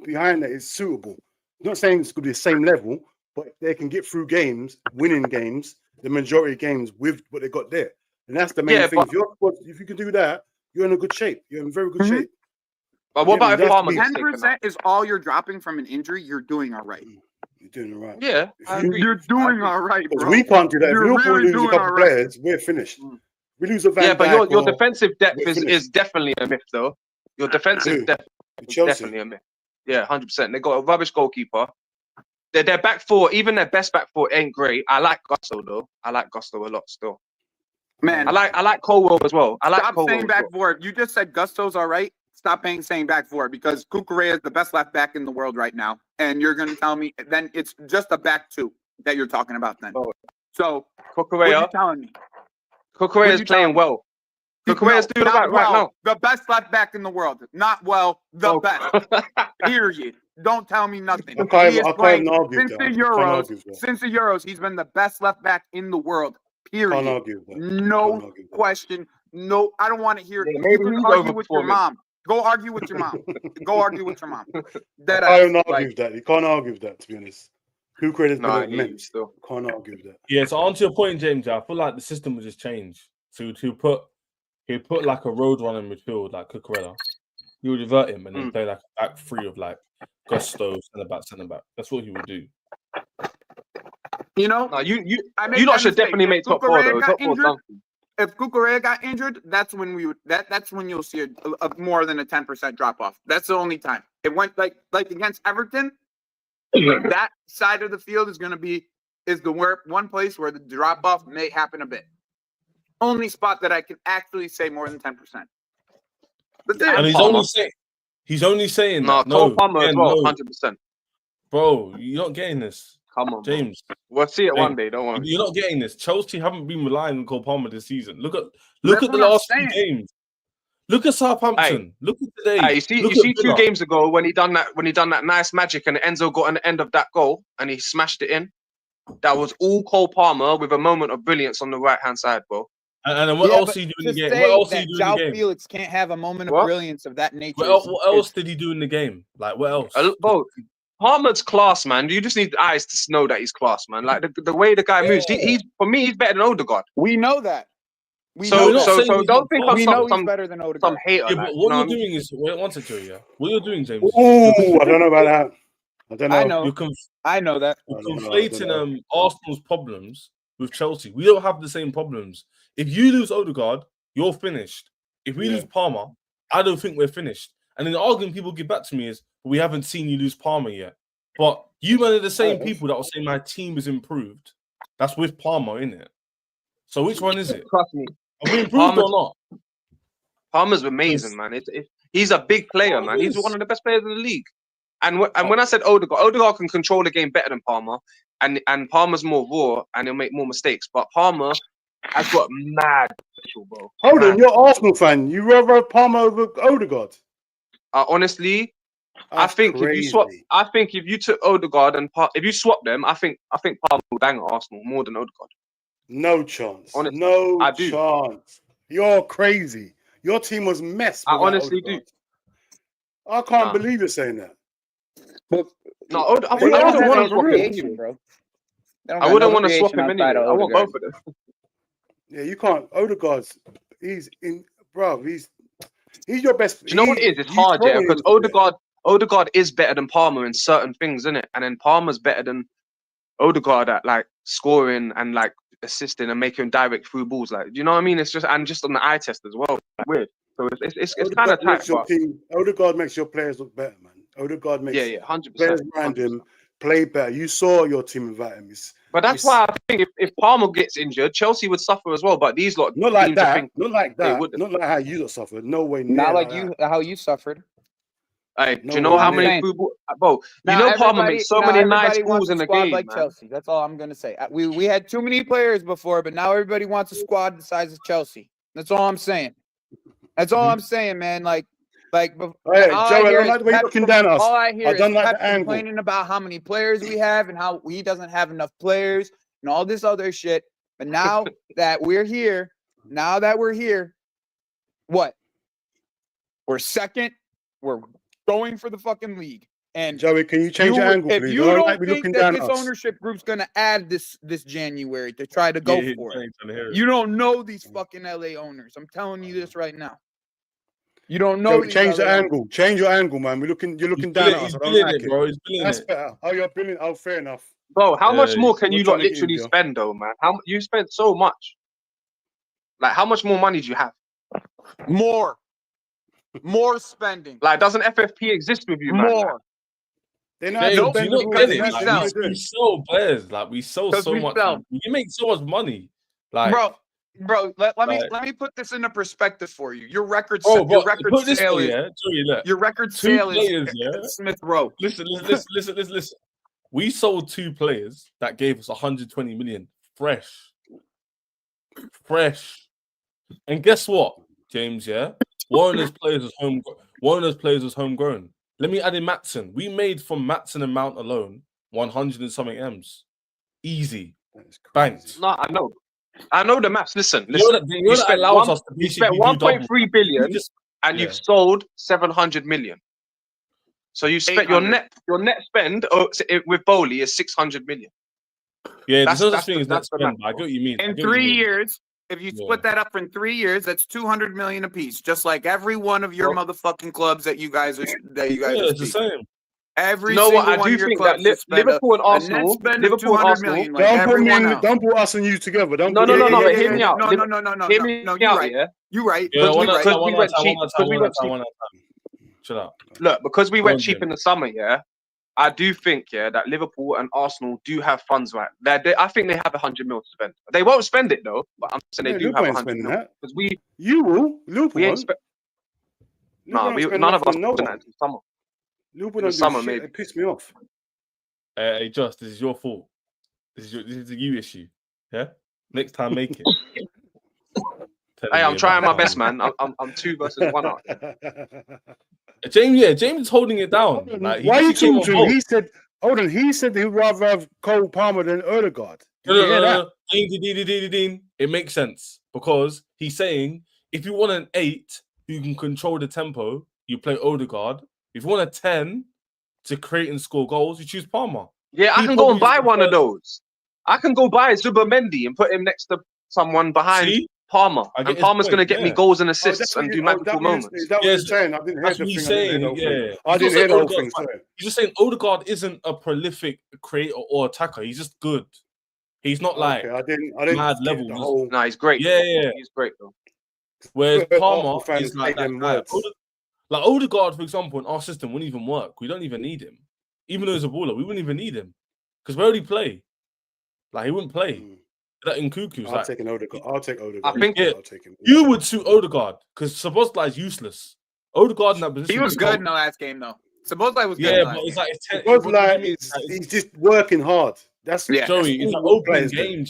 behind that is suitable. I'm not saying it's going to be the same level, but they can get through games, winning games, the majority of games with what they got there. And that's the main thing. If you can do that, you're in a good shape. You're in very good shape. But what about if Palmer gets 10% taken out? is all you're dropping from an injury. You're doing all right. You're doing all right. Yeah, I agree. You're doing all right, Because bro. we can't do that. If You're Liverpool really lose a doing couple all right. players, we're finished. We lose a Van Yeah, but Dijk your or- defensive depth we're is finished. definitely a myth, though. Your defensive depth is Chelsea. definitely a myth. Yeah, 100%. They got a rubbish goalkeeper. Their back four, even their best back four, ain't great. I like Gusto though. I like Gusto a lot still. Man, I like Colwell as well. I like stop Colwell saying as back well. forward. You just said Gusto's all right. Stop saying back forward because Cucurella is the best left back in the world right now. And you're going to tell me then it's just a back two that you're talking about then. Oh. So what are you Cucurella telling me? Cucurella is playing well. Cucurella's doing not right now. The best left back in the world. Not well, the best. Period. Don't tell me nothing. I can't He is even playing argue since that. the I can't Euros. argue that. Since the Euros, he's been the best left back in the world. Period. Can't argue that. No Can't argue that. question. No, I don't want to hear. Yeah, You maybe can he's argue with your overperforming. mom. Go argue with your mom. Go argue with your mom. I That can't argue with that. You can't argue with that, to be honest. Cucurella's No, I been hear you immense. still. Can't argue with that. Yeah, so on to your point, James, I feel like the system will just change. So to put like a road runner in midfield like Cucurella. He would revert him and then play like a back three of like Gusto, centre back. That's what he would do. You know, No, you I made lot that should mistake. definitely make top four Cucurella though. got Top four injured. something. if Cucurella got injured, that's when that's when you'll see a more than a 10% drop off. That's the only time it went like against Everton. That side of the field is the one place where the drop off may happen a bit. Only spot that I can actually say more than 10%. But And he's only saying No, that. Cole No, Palmer as again, well, no. 100%. Bro, you're not getting this. Come on, bro. James. We'll see it one James, day. Don't worry. You're not getting this. Chelsea haven't been relying on Cole Palmer this season. Look at That's the what I'm last few saying. games. Look at Southampton. Look at today. You see Look at 2 Villa. games ago when he done that nice magic and Enzo got on the end of that goal and he smashed it in. That was all Cole Palmer with a moment of brilliance on the right hand side, bro. And then what else did he do in the game? What else did he do in the game? Felix can't have a moment of What? brilliance of that nature. What else did he do in the game? Like what else? Bro, Palmer's class, man. You just need the eyes to know that he's class, man. Like the way the guy moves, he's for me, he's better than Odegaard. We know that. So don't think we I'm know he's some better than Odegaard. some hater. Yeah, like, but you what know you're what I mean? doing is one second, yeah. What you're doing, James? Ooh, I don't know about that. I don't know. I know. You're I know that. conflating Arsenal's problems with Chelsea. We don't have the same problems. If you lose Odegaard, you're finished. If we lose Palmer, I don't think we're finished. And then the argument people give back to me is, we haven't seen you lose Palmer yet. But you men are the same people that will say my team is improved. That's with Palmer, isn't it? So which one is it? Trust me. Are we improved or not? Palmer's amazing, man. He's a big player, man. He's one of the best players in the league. And when I said Odegaard can control the game better than Palmer, and Palmer's more raw and he'll make more mistakes. But Palmer has got mad potential, bro. Hold on, you're an Arsenal fan. You rather have Palmer over Odegaard? Honestly, That's I think crazy. if you took Odegaard and if you swap them, I think Palmer will bang at Arsenal more than Odegaard. No chance. Honestly, no I do. chance. You're crazy. Your team was messed. I honestly do. I can't believe you're saying that. No, I wouldn't want to swap him, bro. I wouldn't want to swap him anyway. I want both of them. Yeah, you can't. Odegaard's he's in, bro. He's your best. Do you know what it is? It's hard, yeah, because Odegaard is better than Palmer in certain things, isn't it? And then Palmer's better than Odegaard at like scoring and like assisting and making direct through balls. Like, do you know what I mean? It's just on the eye test as well. Like, weird. So it's kind of tight. Odegaard makes your players look better, man. Odegaard makes 100%. players around him play better. You saw your team without him. But that's why I think if Palmer gets injured, Chelsea would suffer as well. But these lot not like that. Not like how you lot suffered. No way. Not like you how you suffered. Hey, do you know how many football, bro? You know Palmer makes so many nice calls in the game, like man. Chelsea. That's all I'm gonna say. We had too many players before, but now everybody wants a squad the size of Chelsea. That's all I'm saying. That's all I'm saying, man. Like, Joe, I don't like the way you're looking down at us. All I hear is Pep complaining about how many players we have and how he doesn't have enough players and all this other shit. But now that we're here, what? We're second. We're going for the fucking league. And Joey, can you change your angle, please? If you don't think that this ownership group's gonna add this January to try to go for it, you don't know these fucking LA owners. I'm telling you this right now. You don't know. Change the angle. Change your angle, man. You're looking down at us. I don't like it. Bro. That's better. Oh, you're brilliant. Oh, fair enough. Bro, how much more can you lot literally spend, though, man? You spent so much. Like, how much more money do you have? More spending. Like, doesn't FFP exist with you, man? More. They're not we sell players. Like, we sell so much. You make so much money. Like, Bro, let me put this into perspective for you. Your record sale is Smith Rowe. Listen. We sold 2 players that gave us 120 million fresh. And guess what, James? Yeah, one of those players was homegrown. Let me add in Matson. We made from Matson and Mount alone 100 and something M's. Easy. Banked. No, I know the maths. Listen. You spent 1.3 billion and you've sold 700 million. So you spent your net spend with Bowley is 600 million. Yeah, that's the thing is net spend. I get what you mean. In 3 years, if you split that up in 3 years, that's 200 million apiece. Just like every one of your motherfucking clubs that you guys are. It's the same. Every You know what? single I one do of your think that clubs should spend Liverpool and a net Arsenal, spend of Liverpool and 200 Arsenal. million, like Don't put me everyone in. else. Don't put us and you together. Don't No, put no, me no, in. no. Yeah, But yeah, hear yeah, me yeah. out. No, no, no, no, no, Hear no, me no. You're out, right. yeah. You're right. Yeah, You're one at a right. time, Because one we at a went time, cheap. one at a Because time, we one at a went time, cheap. one at a time. Chill out. Look, because we Go went on, cheap Jim. in the summer, yeah. I do think, yeah, that Liverpool and Arsenal do have funds, right? I think they have 100 mil to spend. They won't spend it though, but I'm saying Yeah, they do Liverpool have ain't 100 spending mil that. because You will. Liverpool we ain't won't. spent. Liverpool Nah, don't spend none of nothing us on no spent that one. in the summer. Liverpool In the don't do summer, shit. maybe. They piss me off. Hey, Josh, this is your fault. This is a you issue. Yeah. Next time, make it. Hey, Telling I'm me about trying my Palmer. best, man. I'm 2 versus 1 out. James, yeah, James is holding it down. Hold on, Like, why are you literally came talking on to him? bold. He said, hold on, he said he'd rather have Cole Palmer than Odegaard. Did you hear that? It makes sense because he's saying if you want an 8 who can control the tempo, you play Odegaard. If you want a 10 to create and score goals, you choose Palmer. Yeah, I He can go and probably buy one of prefers- those. I can go buy Zubermendi and put him next to someone behind See? Palmer, I get and his Palmer's point, going to get me yeah. goals and Oh, assists that's what and you, do oh, magical that was, moments. is that what Yes, you're saying? I didn't hear That's the what he's thing. I didn't hear saying. the whole Yeah, thing. he's I not didn't saying hear the whole Odegaard's thing. bad. Sorry. He's just saying Odegaard isn't a prolific creator or attacker. He's just good. He's not like Okay, I didn't mad get level. the whole. Nah, he's great. Yeah. He's great though. Whereas Palmer Arsenal fans is like say that them guy. words. Like Odegaard, for example, in our system wouldn't even work. We don't even need him. Even though he's a baller, we wouldn't even need him. Because where would he play? Like, he wouldn't play. That in Cuckoo's I'll like, take an Odegaard. I'll take Odegaard. I think- yeah, I'll take him. you would suit Odegaard because Szoboszlai is useless. Odegaard in that position. He was good in the last game, though. Sabozlai was good. Yeah, in the but last it's game. like it's 10. Because what do you like mean? he's just working hard. That's Yeah. Joey, it's all an what open players do. game.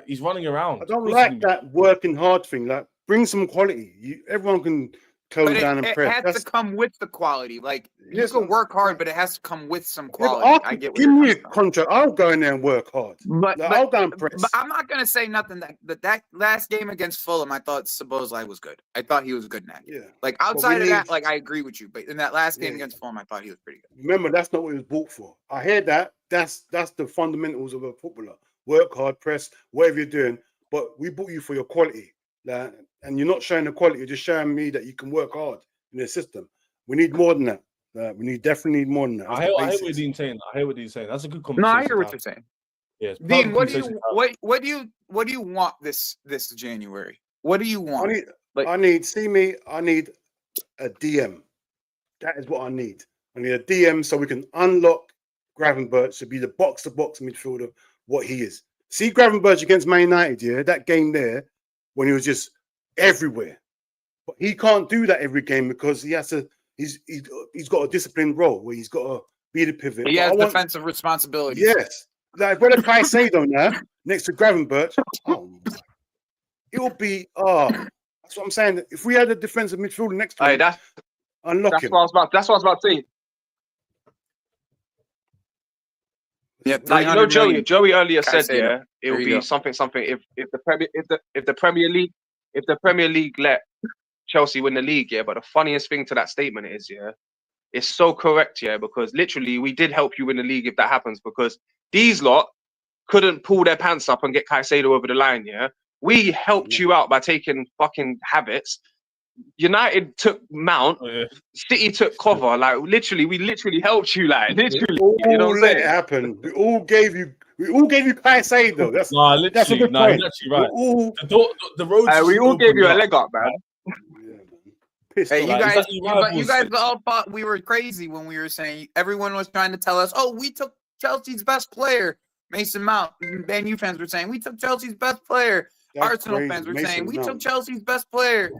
He's running around. I don't Of course like he can that working hard thing. Like, bring some quality. Everyone can close But down and it press. has to come with the quality. Like, you Yes, can work hard, but it has to come with some Yeah, quality. but I get what give you're me a coming from. contract. I'll go in there and work hard. But, Like, I'll go and press. but I'm not gonna say nothing that last game against Fulham, I thought Sabozlai was good. I thought he was good in that game. Yeah. Like we outside of that, need- like I agree with you. But in that last game Yeah. against Fulham, I thought he was pretty good. Remember, that's not what he was bought for. I hear that. That's the fundamentals of a footballer. Work hard, press, whatever you're doing. But we bought you for your quality. Like, and you're not showing the quality. You're just showing me that you can work hard in the system. We need more than that. We definitely need more than that. I hear what Dean's saying. That's a good conversation. No, I hear to what have. you're saying. Yeah, it's Dean, perfect what do conversation you to have. what do you want this January? What do you want? I need a DM. That is what I need. I need a DM so we can unlock Gravenberch to be the box-to-box midfielder, what he is. See Gravenberch against Man United, yeah, that game there, when he was just everywhere. But he can't do that every game because he has to. He's got a disciplined role where he's got to be the pivot. He But has defensive responsibilities. Yes, like brother Caicedo now next to Gravenberch. Oh, it'll be that's what I'm saying. If we had a defensive midfielder next to Hey, him, that's unlock him. what I was about to say. Yeah, Like, you know, Joey earlier said, Caicedo. yeah, it There will you be go. something if the Premier League let Chelsea win the league, yeah. But the funniest thing to that statement is, yeah, it's so correct, yeah, because literally we did help you win the league if that happens, because these lot couldn't pull their pants up and get Caicedo over the line, yeah. We helped you out by taking fucking Habits. United took Mount. Oh, yeah. City took cover. Like, literally, we literally helped you. Like, literally, you know what I'm Let it saying? happen. We all gave you Caicedo. That's a Literally, good he's point. actually right. All, The road. We all gave you a leg up, man. pissed Hey, off. you Like, guys, exactly right, you boys. guys all thought we were crazy when we were saying everyone was trying to tell us, "Oh, we took Chelsea's best player, Mason Mount." Man U fans were saying we took Chelsea's best player. That's Arsenal crazy. fans were Mason saying we took Mount. Chelsea's best player,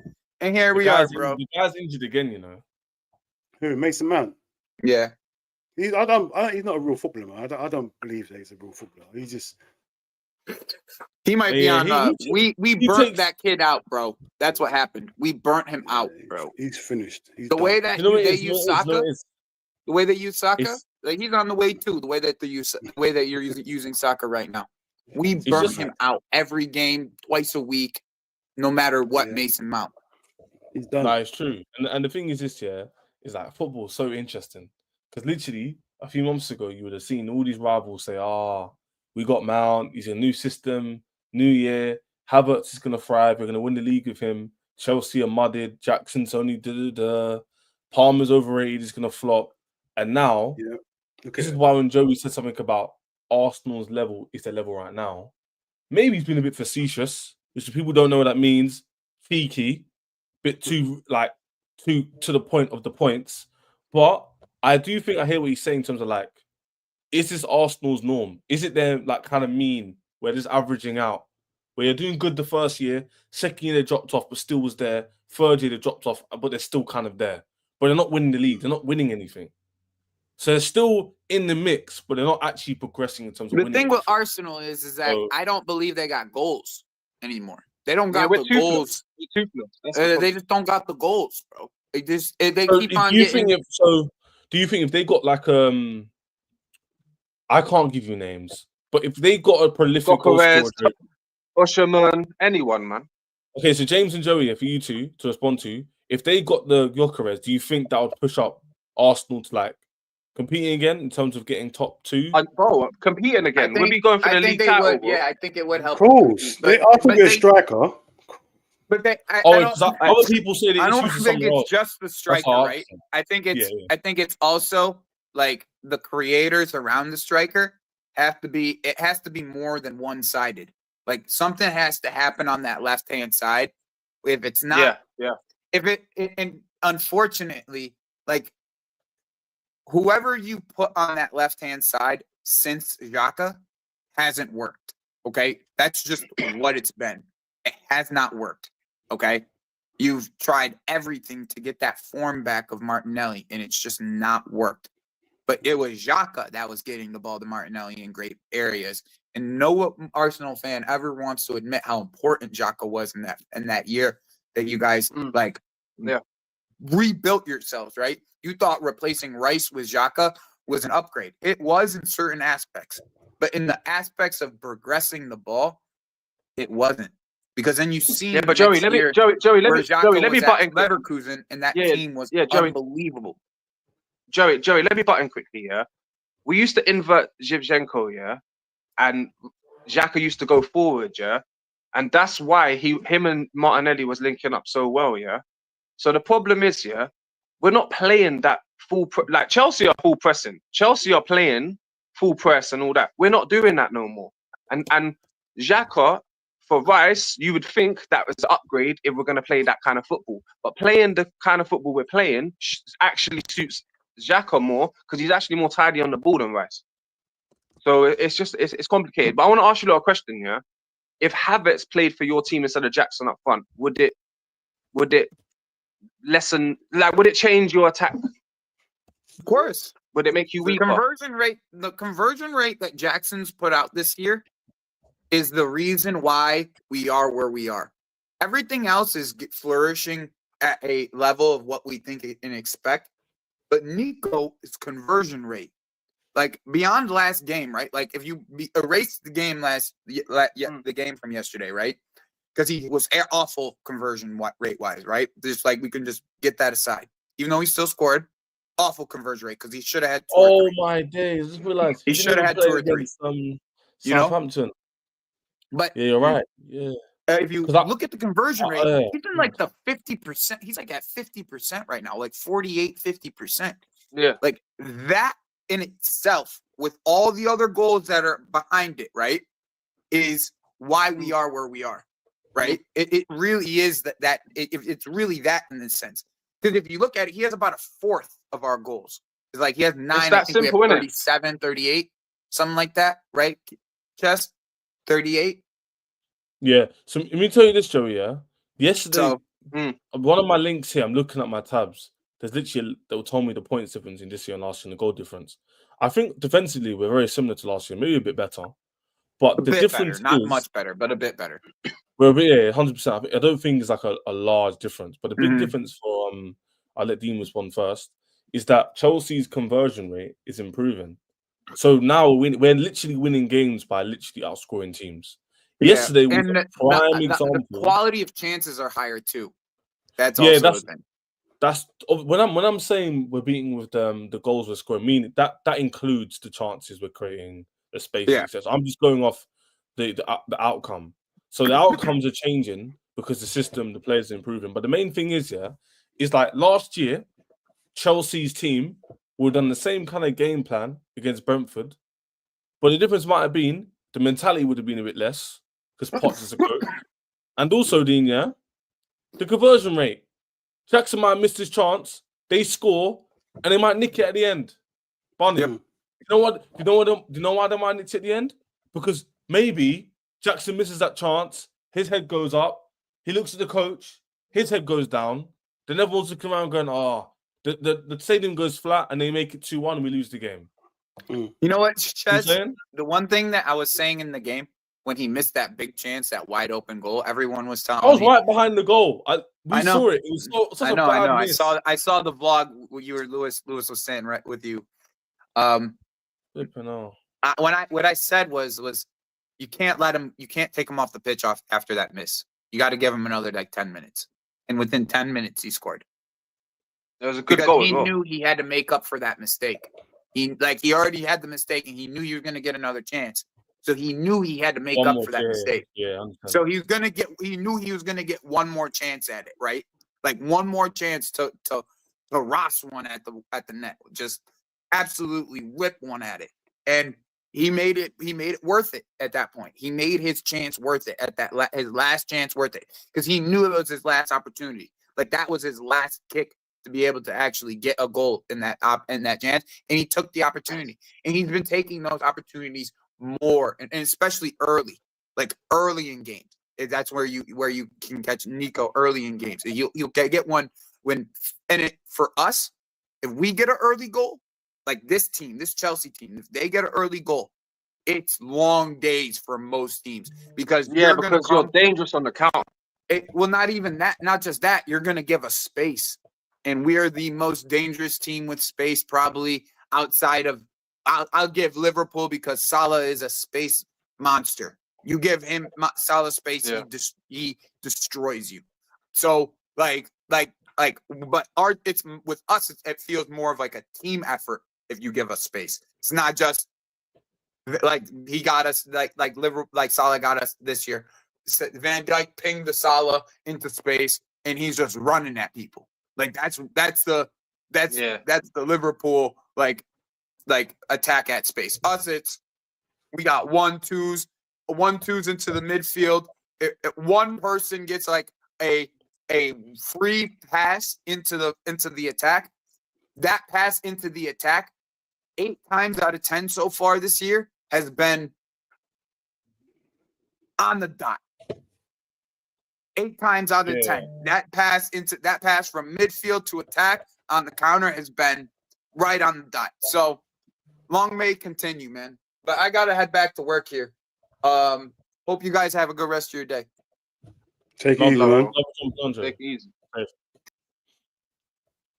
and here The we are, guy's bro. The guy's injured again, you know. Who? Mason Mount. Yeah, He's not a real footballer, man. I don't believe that he's a real footballer. He's just he might be Yeah, on. We burnt takes- that kid out, bro. That's what happened. We burnt him out, bro. He's finished. He's The done. way that You know what it they is, use you know what Saka, it is? the way they use Saka, It's- like he's on the way too. The way that the way that you're using Saka right now, we burnt just- him out every game, twice a week, no matter what. Yeah. Mason Mount. He's done. No, it's true. And the thing is this, yeah, is like football is so interesting. Because literally a few months ago, you would have seen all these rivals say, we got Mount, he's a new system, new year, Havertz is gonna thrive, we're gonna win the league with him, Chelsea are mudded, Jackson's only Palmer's overrated, he's gonna flop. And now, Yeah. Okay. this is why when Joey said something about Arsenal's level is their level right now, maybe he's been a bit facetious, which people don't know what that means. Cheeky, bit too to the point of the points. But I do think I hear what he's saying in terms of like, is this Arsenal's norm? Is it their like kind of mean where they're just averaging out? Where you're doing good the first year, second year they dropped off, but still was there. Third year they dropped off, but they're still kind of there. But they're not winning the league. They're not winning anything. So they're still in the mix, but they're not actually progressing in terms of The winning thing with anything. Arsenal is that So- I don't believe they got goals anymore. They don't Yeah, got we're the toothless. goals. We're toothless. That's the They problem. just don't got the goals, bro. They So keep on do you getting. think do you think if they got like I can't give you names, but if they got a prolific goal Gokares, scorer, Osherman, anyone, man. okay, so James and Joey, for you two to respond to, if they got the Gyökeres, do you think that would push up Arsenal to like competing again in terms of getting top two? Bro, competing again. We'll be going for the league they title, would. bro. Yeah, I think it would Of help. course. But- I thought but they're a they- striker. But they, I Oh, don't. because other people say the I don't issues is think somewhere it's else. just the striker, hard. right? I think it's Yeah. I think it's also like the creators around the striker it has to be more than one-sided. Like something has to happen on that left-hand side. If it's not, Yeah. if and unfortunately, like whoever you put on that left-hand side since Xhaka hasn't worked. Okay. That's just what it's been. It has not worked. Okay. You've tried everything to get that form back of Martinelli, and it's just not worked. But it was Xhaka that was getting the ball to Martinelli in great areas. And no Arsenal fan ever wants to admit how important Xhaka was in that year that you guys rebuilt yourselves, right? You thought replacing Rice with Xhaka was an upgrade. It was in certain aspects. But in the aspects of progressing the ball, it wasn't. Because then you see, Yeah, but Joey, let me butt in quick. Leverkusen, and that team was Joey, unbelievable. Joey, let me butt in quickly. Yeah, we used to invert Zhivchenko, yeah, and Xhaka used to go forward, yeah, and that's why him and Martinelli was linking up so well, yeah. So the problem is, yeah, we're not playing that like Chelsea are full pressing. Chelsea are playing full press and all that. We're not doing that no more. And Xhaka, for Rice, you would think that was an upgrade if we're going to play that kind of football. But playing the kind of football we're playing actually suits Xhaka more because he's actually more tidy on the ball than Rice. So it's complicated. But I want to ask you a question, yeah. If Havertz played for your team instead of Jackson up front, would it lessen, like, would it change your attack? Of course. Would it make you weaker? The conversion rate that Jackson's put out this year is the reason why we are where we are. Everything else is flourishing at a level of what we think and expect. But Nico's conversion rate, like beyond last game, right? Like if you erase the game the game from yesterday, right? Because he was awful conversion rate wise, right? Just like we can just get that aside. Even though he still scored, awful conversion rate because he should have had 2 or 3. My days! I just realized He should have had 2 or 3 against You Southampton. know? But yeah, you're right. Yeah. If you look at the conversion rate, he's in like the 50%. He's like at 50% right now, like 48, 50%. Yeah. Like that in itself, with all the other goals that are behind it, right, is why we are where we are, right? It really is it's really that in this sense. Because if you look at it, he has about a fourth of our goals. It's like he has 9, I think simple, we have 37, 38, something like that, right? Chess, 38. Yeah. So let me tell you this, Joey. Yeah. Yesterday, So, one of my links here, I'm looking at my tabs. There's literally that will tell me the points difference in this year and last year and the goal difference. I think defensively we're very similar to last year, maybe a bit better. But the difference better, not is much better, but a bit better. we're a bit 100%. I don't think it's like a large difference, but the big difference for I'll let Dean respond first, is that Chelsea's conversion rate is improving. So now we're literally winning games by literally outscoring teams. Yesterday was a prime example. The quality of chances are higher too. That's also the thing. That's when I'm saying we're beating with the goals we're scoring, meaning that includes the chances we're creating, the spaces, etc. I'm just going off the outcome. So the outcomes are changing because the system, the players are improving. But the main thing is like last year, Chelsea's team would have done the same kind of game plan against Brentford. But the difference might have been the mentality would have been a bit less because Potts is a coach. And also, Dean, yeah, the conversion rate. Jackson might have missed his chance. They score, and they might nick it at the end. Barney, Yep. you know what? Do you know why they might nick it at the end? Because maybe Jackson misses that chance. His head goes up. He looks at the coach. His head goes down. Then everyone's looking around going, the stadium goes flat, and they make it 2-1, and we lose the game. You know what, You know Chez? saying? The one thing that I was saying in the game when he missed that big chance, that wide open goal, everyone was telling I was me. right behind the goal. We I know. saw it. It was such I a know. bad I miss. saw the vlog. What you were Lewis was saying right with you. Flipping hell. What I said was you can't let him. You can't take him off the pitch after that miss. You got to give him another like 10 minutes. And within 10 minutes, he scored. It was a good Because goal he as well. knew he had to make up for that mistake. He already had the mistake, and he knew he was going to get another chance. So he knew he had to make One up more, for that yeah, mistake. Yeah, I understand. So he knew he was gonna get one more chance at it, right? Like one more chance to Ross one at the net. Just absolutely whip one at it. And he made it worth it at that point. He made his chance worth it at that his last chance worth it. Because he knew it was his last opportunity. Like that was his last kick to be able to actually get a goal in that chance. And he took the opportunity. And he's been taking those opportunities more, and especially early in games. That's where you can catch Nico early in games. You'll get one for us, if we get an early goal, like this Chelsea team, if they get an early goal, it's long days for most teams because you're dangerous on the counter. Well, not even that, not just that, you're going to give us space. And we're the most dangerous team with space, probably outside of I'll give Liverpool because Salah is a space monster. You give him Salah space, he destroys you. So but it's with us. It feels more of like a team effort if you give us space. It's not just like he got us like Liverpool, like Salah got us this year. Van Dijk pinged the Salah into space, and he's just running at people. Like that's the Liverpool like attack at space. Us, we got 1-2s into the midfield. If one person gets like a free pass into the attack, that pass into the attack 8 times out of 10 so far this year has been on the dot. 8 times out of 10, that pass from midfield to attack on the counter has been right on the dot. So long may it continue, man. But I gotta head back to work here. Hope you guys have a good rest of your day. Take it easy, man. Take it easy.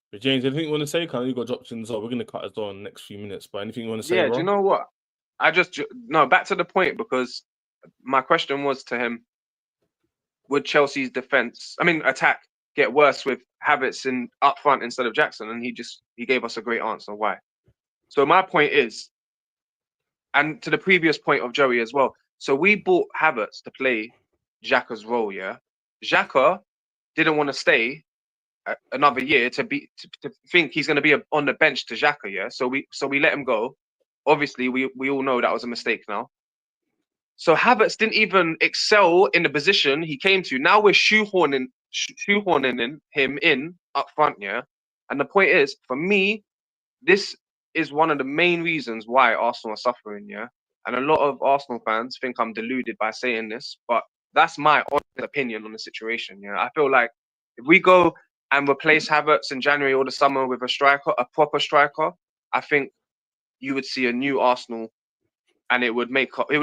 But James, anything you want to say? Kind of, you got dropped in as well. We're gonna cut us on in the next few minutes. But anything you want to say? Yeah, do you know what? Back to the point, because my question was to him: would Chelsea's attack get worse with Havertz in up front instead of Jackson? And he gave us a great answer why. So my point is, and to the previous point of Joey as well. So we bought Havertz to play Xhaka's role. Yeah, Xhaka didn't want to stay another year to think he's going to be on the bench to Xhaka. Yeah, so we let him go. Obviously, we all know that was a mistake now. So Havertz didn't even excel in the position he came to. Now we're shoehorning him in up front. Yeah, and the point is, for me, this is one of the main reasons why Arsenal are suffering, yeah? And a lot of Arsenal fans think I'm deluded by saying this, but that's my honest opinion on the situation, yeah? I feel like if we go and replace Havertz in January or the summer with a proper striker, I think you would see a new Arsenal, and it would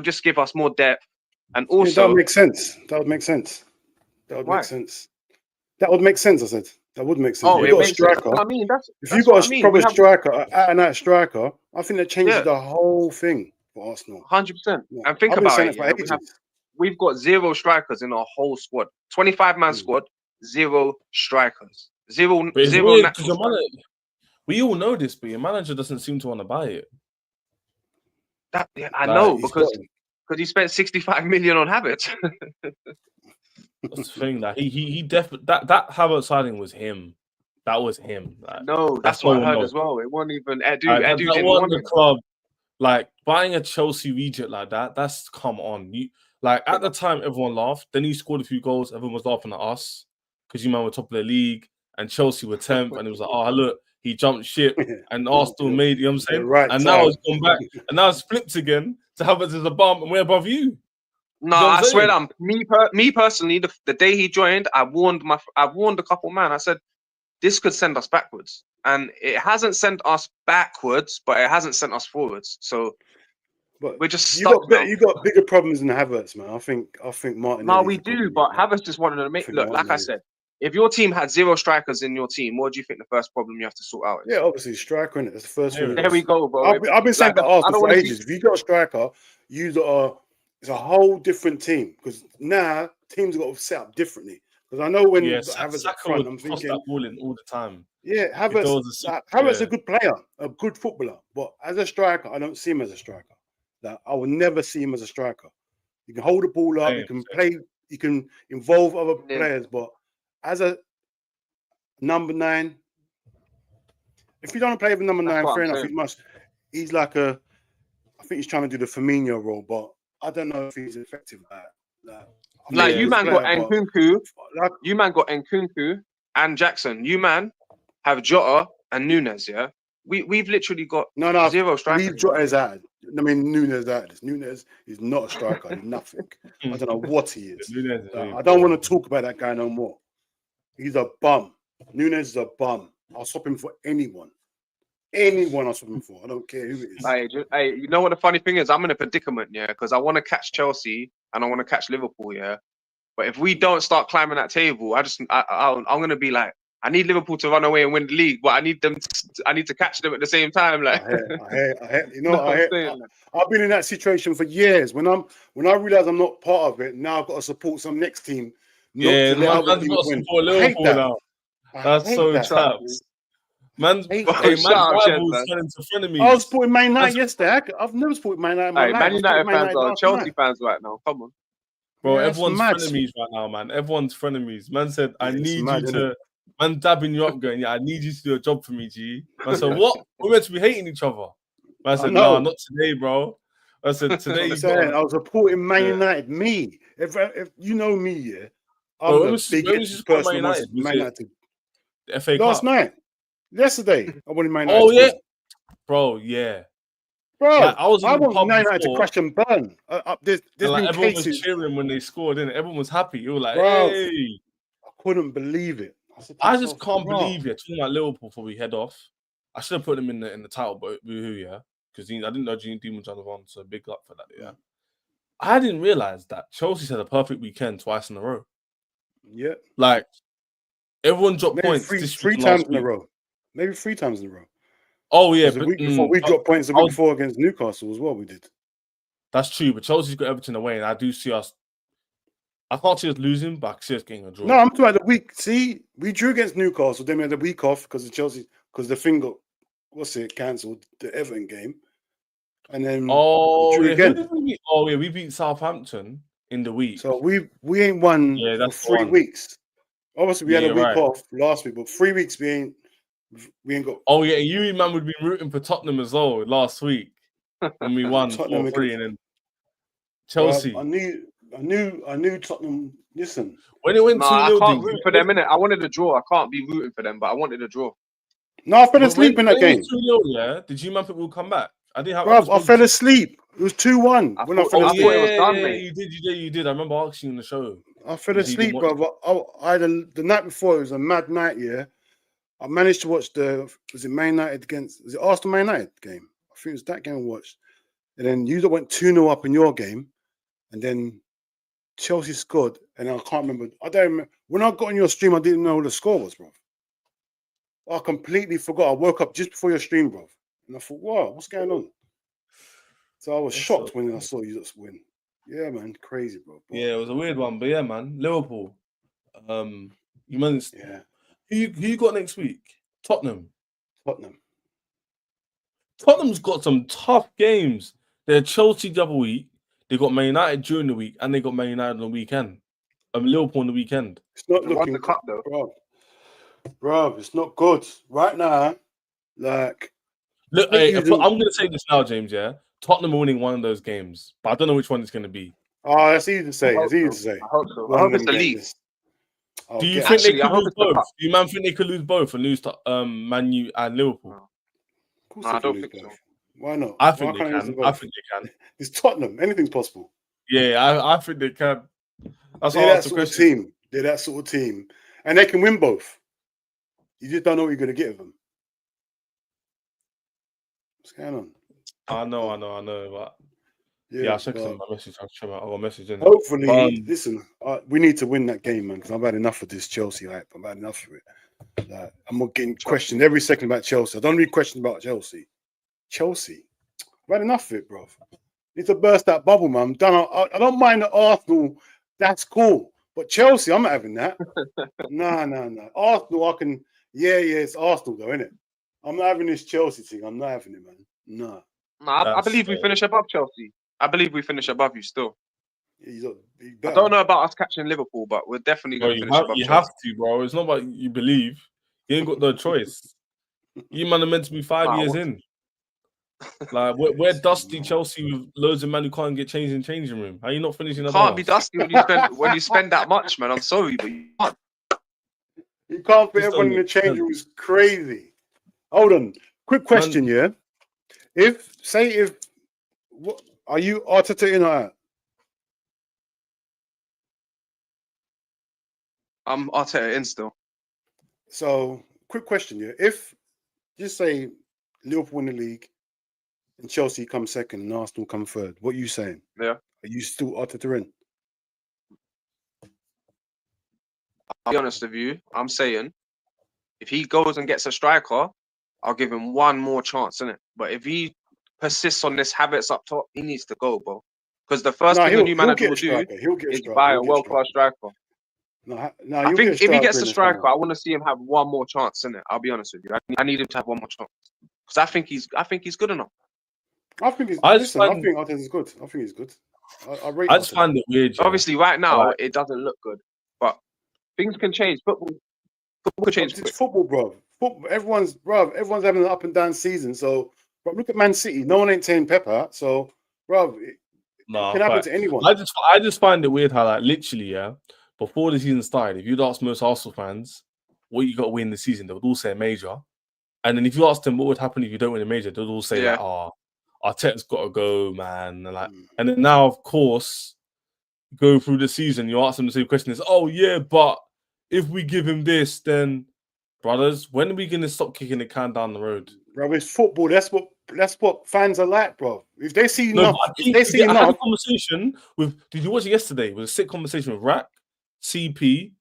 just give us more depth. And also... that would make sense. That would make sense. That would make sense, I said. That would make sense. Oh, if you got a striker. If you got a proper striker, out-and-out striker, I think that changes the whole thing for Arsenal. 100%. And think about it. We've got 0 strikers in our whole squad. 25-man squad, 0 strikers. Zero natural strikers. We all know this, but your manager doesn't seem to want to buy it. I know, because he spent 65 million on Havertz. That's the thing, that he definitely that Havertz signing was him. That was him. Like, No, that's that's what no I one heard else. as well. It wasn't even Edu. That Edu didn't wasn't want the him. club. Like buying a Chelsea reject like that. That's come on. You like at the time everyone laughed. Then he scored a few goals. Everyone was laughing at us because you man were top of the league and Chelsea were 10th. And it was like, oh look, he jumped ship and Arsenal made. You know what I'm saying? The right And time. now it's gone back. And now it's flipped again to have it as a bump and we're above you. No, You know what I I'm swear saying? that me personally, the day he joined, I warned a couple man. I said this could send us backwards, and it hasn't sent us backwards, but it hasn't sent us forwards. So But we're just you stuck got now. you got bigger problems than Havertz, man. I think Martinelli. No, we do, but Havertz just wanted to make look. Like I said, if your team had 0 strikers in your team, what do you think the first problem you have to sort out is? Yeah, obviously striker, innit? That's the first thing. There we go, bro. I've been saying like, about I Arsenal don't for wanna ages. If you got a striker, it's a whole different team because now teams got to set up differently. Because I know when Havertz up Saka front, would I'm cross thinking, that ball in all the time. yeah, Havertz a good player, a good footballer, but as a striker, I don't see him as a striker. Like, I will never see him as a striker. You can hold the ball up, you can play, you can involve other players, but as a number 9, if you don't play with number 9, fair enough. He's like I think he's trying to do the Firmino role, but I don't know if he's effective at that. Like you man got Nkunku, you man got Nkunku and Jackson. You man have Jota and Nunes. Yeah, we've literally got 0 strikers. Leave Jota out. I mean Nunes out. Nunes is not a striker. He's nothing. I don't know what he is. I don't want to talk about that guy no more. He's a bum. Nunes is a bum. I'll swap him for anyone. Anyone I'll swap him for. I don't care who it is. Hey, you know what the funny thing is? I'm in a predicament, yeah, because I want to catch Chelsea and I want to catch Liverpool, yeah. But if we don't start climbing that table, I'm gonna be like, I need Liverpool to run away and win the league, but I need to catch them at the same time. Like, I hear. I've been in that situation for years. When I realize I'm not part of it, now I've got to support some next team. Yeah, man's got to support Liverpool now. That's so traps. Man's rivals turning to frenemies. I was supporting Man United yesterday. I've never supported Man United in my life. Man United fans are Chelsea fans right now. Come on. Bro, everyone's frenemies right now, man. Everyone's frenemies. Man said, I need you to... Man dabbing you up going, yeah, I need you to do a job for me, G. Man said, what? We're meant to be hating each other. Man said, no, not today, bro. I said, today I was supporting Man United. Me. If you know me, yeah, I'm the biggest person who wants Man United. The FA Last Cup. night. Yesterday, I wanted Man United. Oh, yeah. Bro, yeah. Bro, like, I want Man United to crash and burn. There's like, been everyone cases. was cheering when they scored, didn't it? Everyone was happy. You were like, bro, hey. I couldn't believe it. I just can't believe it. Talking about Liverpool before we head off. I should have put them in the title, but yeah. Because I didn't know Gene Demon was on, so big up for that, yeah. I didn't realize that Chelsea's had a perfect weekend twice in a row. Yeah. Like, everyone dropped maybe points. Three times in a row. Maybe 3 times in a row. Oh, yeah. The week before, we dropped points the week before against Newcastle as well, we did. That's true, but Chelsea's got Everton away, and I do see us... I can't see us losing, but I can see us getting a draw. No, I'm talking about the week. See, we drew against Newcastle, then we had the week off because of Chelsea, because the thing got, cancelled, the Everton game. And then we drew again. We beat Southampton in the week. So we ain't won for 3 weeks. Obviously, we had a week off last week, but 3 weeks we ain't got. Oh yeah, you man would be rooting for Tottenham as well last week when we won 4-3 and then Chelsea. Well, I knew Tottenham. Listen, when it went 2-0, I can't root for them, innit? I wanted a draw. I can't be rooting for them, but I wanted a draw. No, I fell asleep in that game. It was 2-0, yeah. Did you man think we'll come back? I didn't have. Bro, I fell asleep. It was 2-1 when I fell asleep. It was done, mate. You did. I remember asking you on the show. I fell asleep, bro. I had the night before. It was a mad night, yeah. I managed to watch was it Arsenal Man United game? I think it was that game I watched. And then you went 2-0 up in your game, and then Chelsea scored, and I can't remember. I don't remember. When I got on your stream, I didn't know what the score was, bro. I completely forgot. I woke up just before your stream, bro. And I thought, wow, what's going on? So I was shocked when I saw you just win. Yeah, man, crazy, bro. Yeah, it was a weird one, but yeah, man, Liverpool. You managed. Yeah. Who you got next week? Tottenham. Tottenham's got some tough games. They're Chelsea the other week. They got Man United during the week, and they got Man United on the weekend. Liverpool on the weekend. It's not looking the cup though. Bro. Bro, it's not good right now. Like, Look, I think I'm going to say this now, James. Yeah, Tottenham are winning one of those games, but I don't know which one it's going to be. oh, that's easy to I say. hope It's easy so. to say. I hope so. I One hope of it's them the league. games. Do you get think they Actually, I could hope lose it's the both? cup. Do you man think they could lose both and lose to Man U and Liverpool? No. Of course No, they I can don't lose think so. both. Why not? I Why think they can't they lose can. them I both? think they can. It's Tottenham. Anything's possible. Yeah, I think they can. That's why They're I that asked the sort of question. team. They're that sort of team. And they can win both. You just don't know what you're going to get of them. What's going on? I know. But yeah, I checked but my message. I got a message in. hopefully, listen, we need to win that game, man, because I've had enough of this Chelsea hype. I've had enough of it. Like, I'm not getting questioned every second about Chelsea. I don't need questions about Chelsea. I've had enough of it, bro. Need to burst that bubble, man. I'm done. I don't mind the Arsenal. That's cool. But Chelsea, I'm not having that. No. Arsenal, I can. Yeah, it's Arsenal, though, isn't it? I'm not having this Chelsea thing. I'm not having it, man. No. No, I believe we finish above Chelsea. I believe we finish above you still. I don't know about us catching Liverpool, but we're definitely going to finish above You Chelsea. have to, bro. It's not about you believe. You ain't got no choice. You man are meant to be 5 years in. Like we're dusty Chelsea with loads of men who can't get changed in changing room. How you not finishing? Can't be dusty when you spend that much, man. I'm sorry, but you can't. You can't put everyone in the change room. It's crazy. Hold on. Quick question, yeah. If what are you Arteta in or out? I'm Arteta in still. So, quick question, yeah. If just say Liverpool win the league and Chelsea come second and Arsenal come third, what are you saying? Yeah. Are you still Arteta in? I'll be honest with you. I'm saying if he goes and gets a striker, I'll give him one more chance, innit? But if he persists on this habits up top, he needs to go, bro. Because the first thing a new manager will do is buy a world-class striker. I think if he gets a striker, I want to see him have one more chance, innit? I'll be honest with you. I need him to have one more chance because I think he's good enough. I think Arteta's good. I think he's good. I just find it weird. Yeah. Obviously, right now it doesn't look good, but things can change. Football can change. It's football, bro. Everyone's having an up and down season. So, bro, look at Man City. No one ain't tearing Pepper. So, bro, it can happen to anyone. I just find it weird how, like, literally, yeah, before the season started, if you'd ask most Arsenal fans what you got to win the season, they would all say a major. And then if you ask them what would happen if you don't win a major, they'd all say like, "Oh, Arteta's got to go, man." And then now, of course, go through the season, you ask them the same question: "Is oh yeah, but if we give him this, then brothers, when are we gonna stop kicking the can down the road?" Bro, it's football. That's what fans are like, bro. If they see enough, I had a conversation with. Did you watch it yesterday? It was a sick conversation with Rack, CP.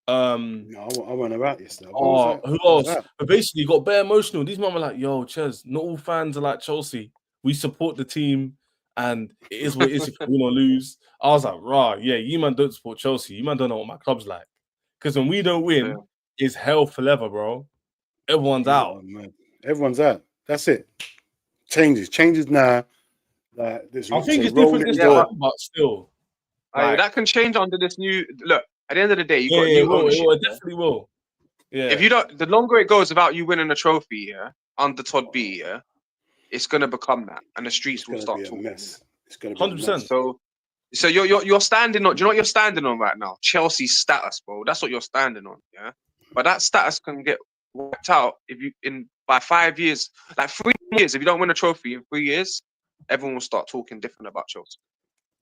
No, I went about yesterday. Who else? But basically, got bare emotional. These men were like, "Yo, Ches, not all fans are like Chelsea. We support the team, and it is what it is if we win or lose." I was like, "Rah, yeah, you man don't support Chelsea. You man don't know what my club's like. Because when we don't win, it's hell forever, bro. Everyone's out. Man. Everyone's out. That's it. Changes now. I think it's different this time, but still, that can change under this new look. At the end of the day, you got new ownership. It definitely will. Yeah. If you don't, the longer it goes without you winning a trophy, under Todd B, it's gonna become that, and the streets will start talking. Mess. It's gonna be 100%. So you're standing on. Do you know what you're standing on right now? Chelsea's status, bro. That's what you're standing on. Yeah, but that status can get wiped out if you by 5 years, like 3 years. If you don't win a trophy in 3 years, everyone will start talking different about Chelsea.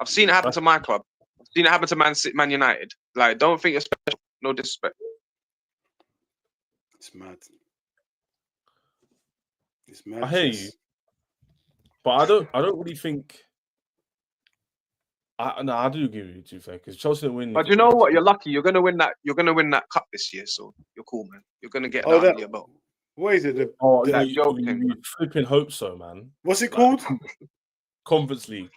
I've seen it happen to my club. I've seen it happen to Man United. Like, don't think you're special. No disrespect. It's mad. It's mad. I hear you, but I don't really think. I do agree with you, too, fair, because Chelsea win. But you know what? You're lucky. You're gonna win that. You're gonna win that cup this year, so you're cool, man. You're gonna get that under your belt. What is it? You flipping hope so, man. What's it called? Conference League.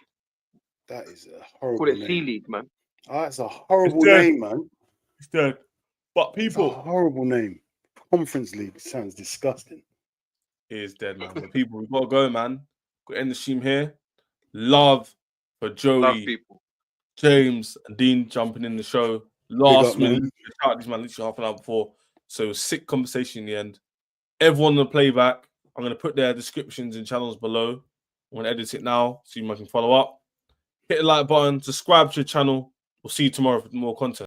That is a horrible Call it name. C League, man. That's a horrible name, man. It's dead. But people, it's a horrible name. Conference League sounds disgusting. It is dead, man. But people, we've got to go, man. Got to end the stream here. Love for Joey, James, and Dean jumping in the show. Last minute, shout out this man literally half an hour before. So it was sick conversation in the end. Everyone on the playback, I'm going to put their descriptions and channels below. I'm going to edit it now so you can follow up. Hit the like button, subscribe to the channel. We'll see you tomorrow for more content.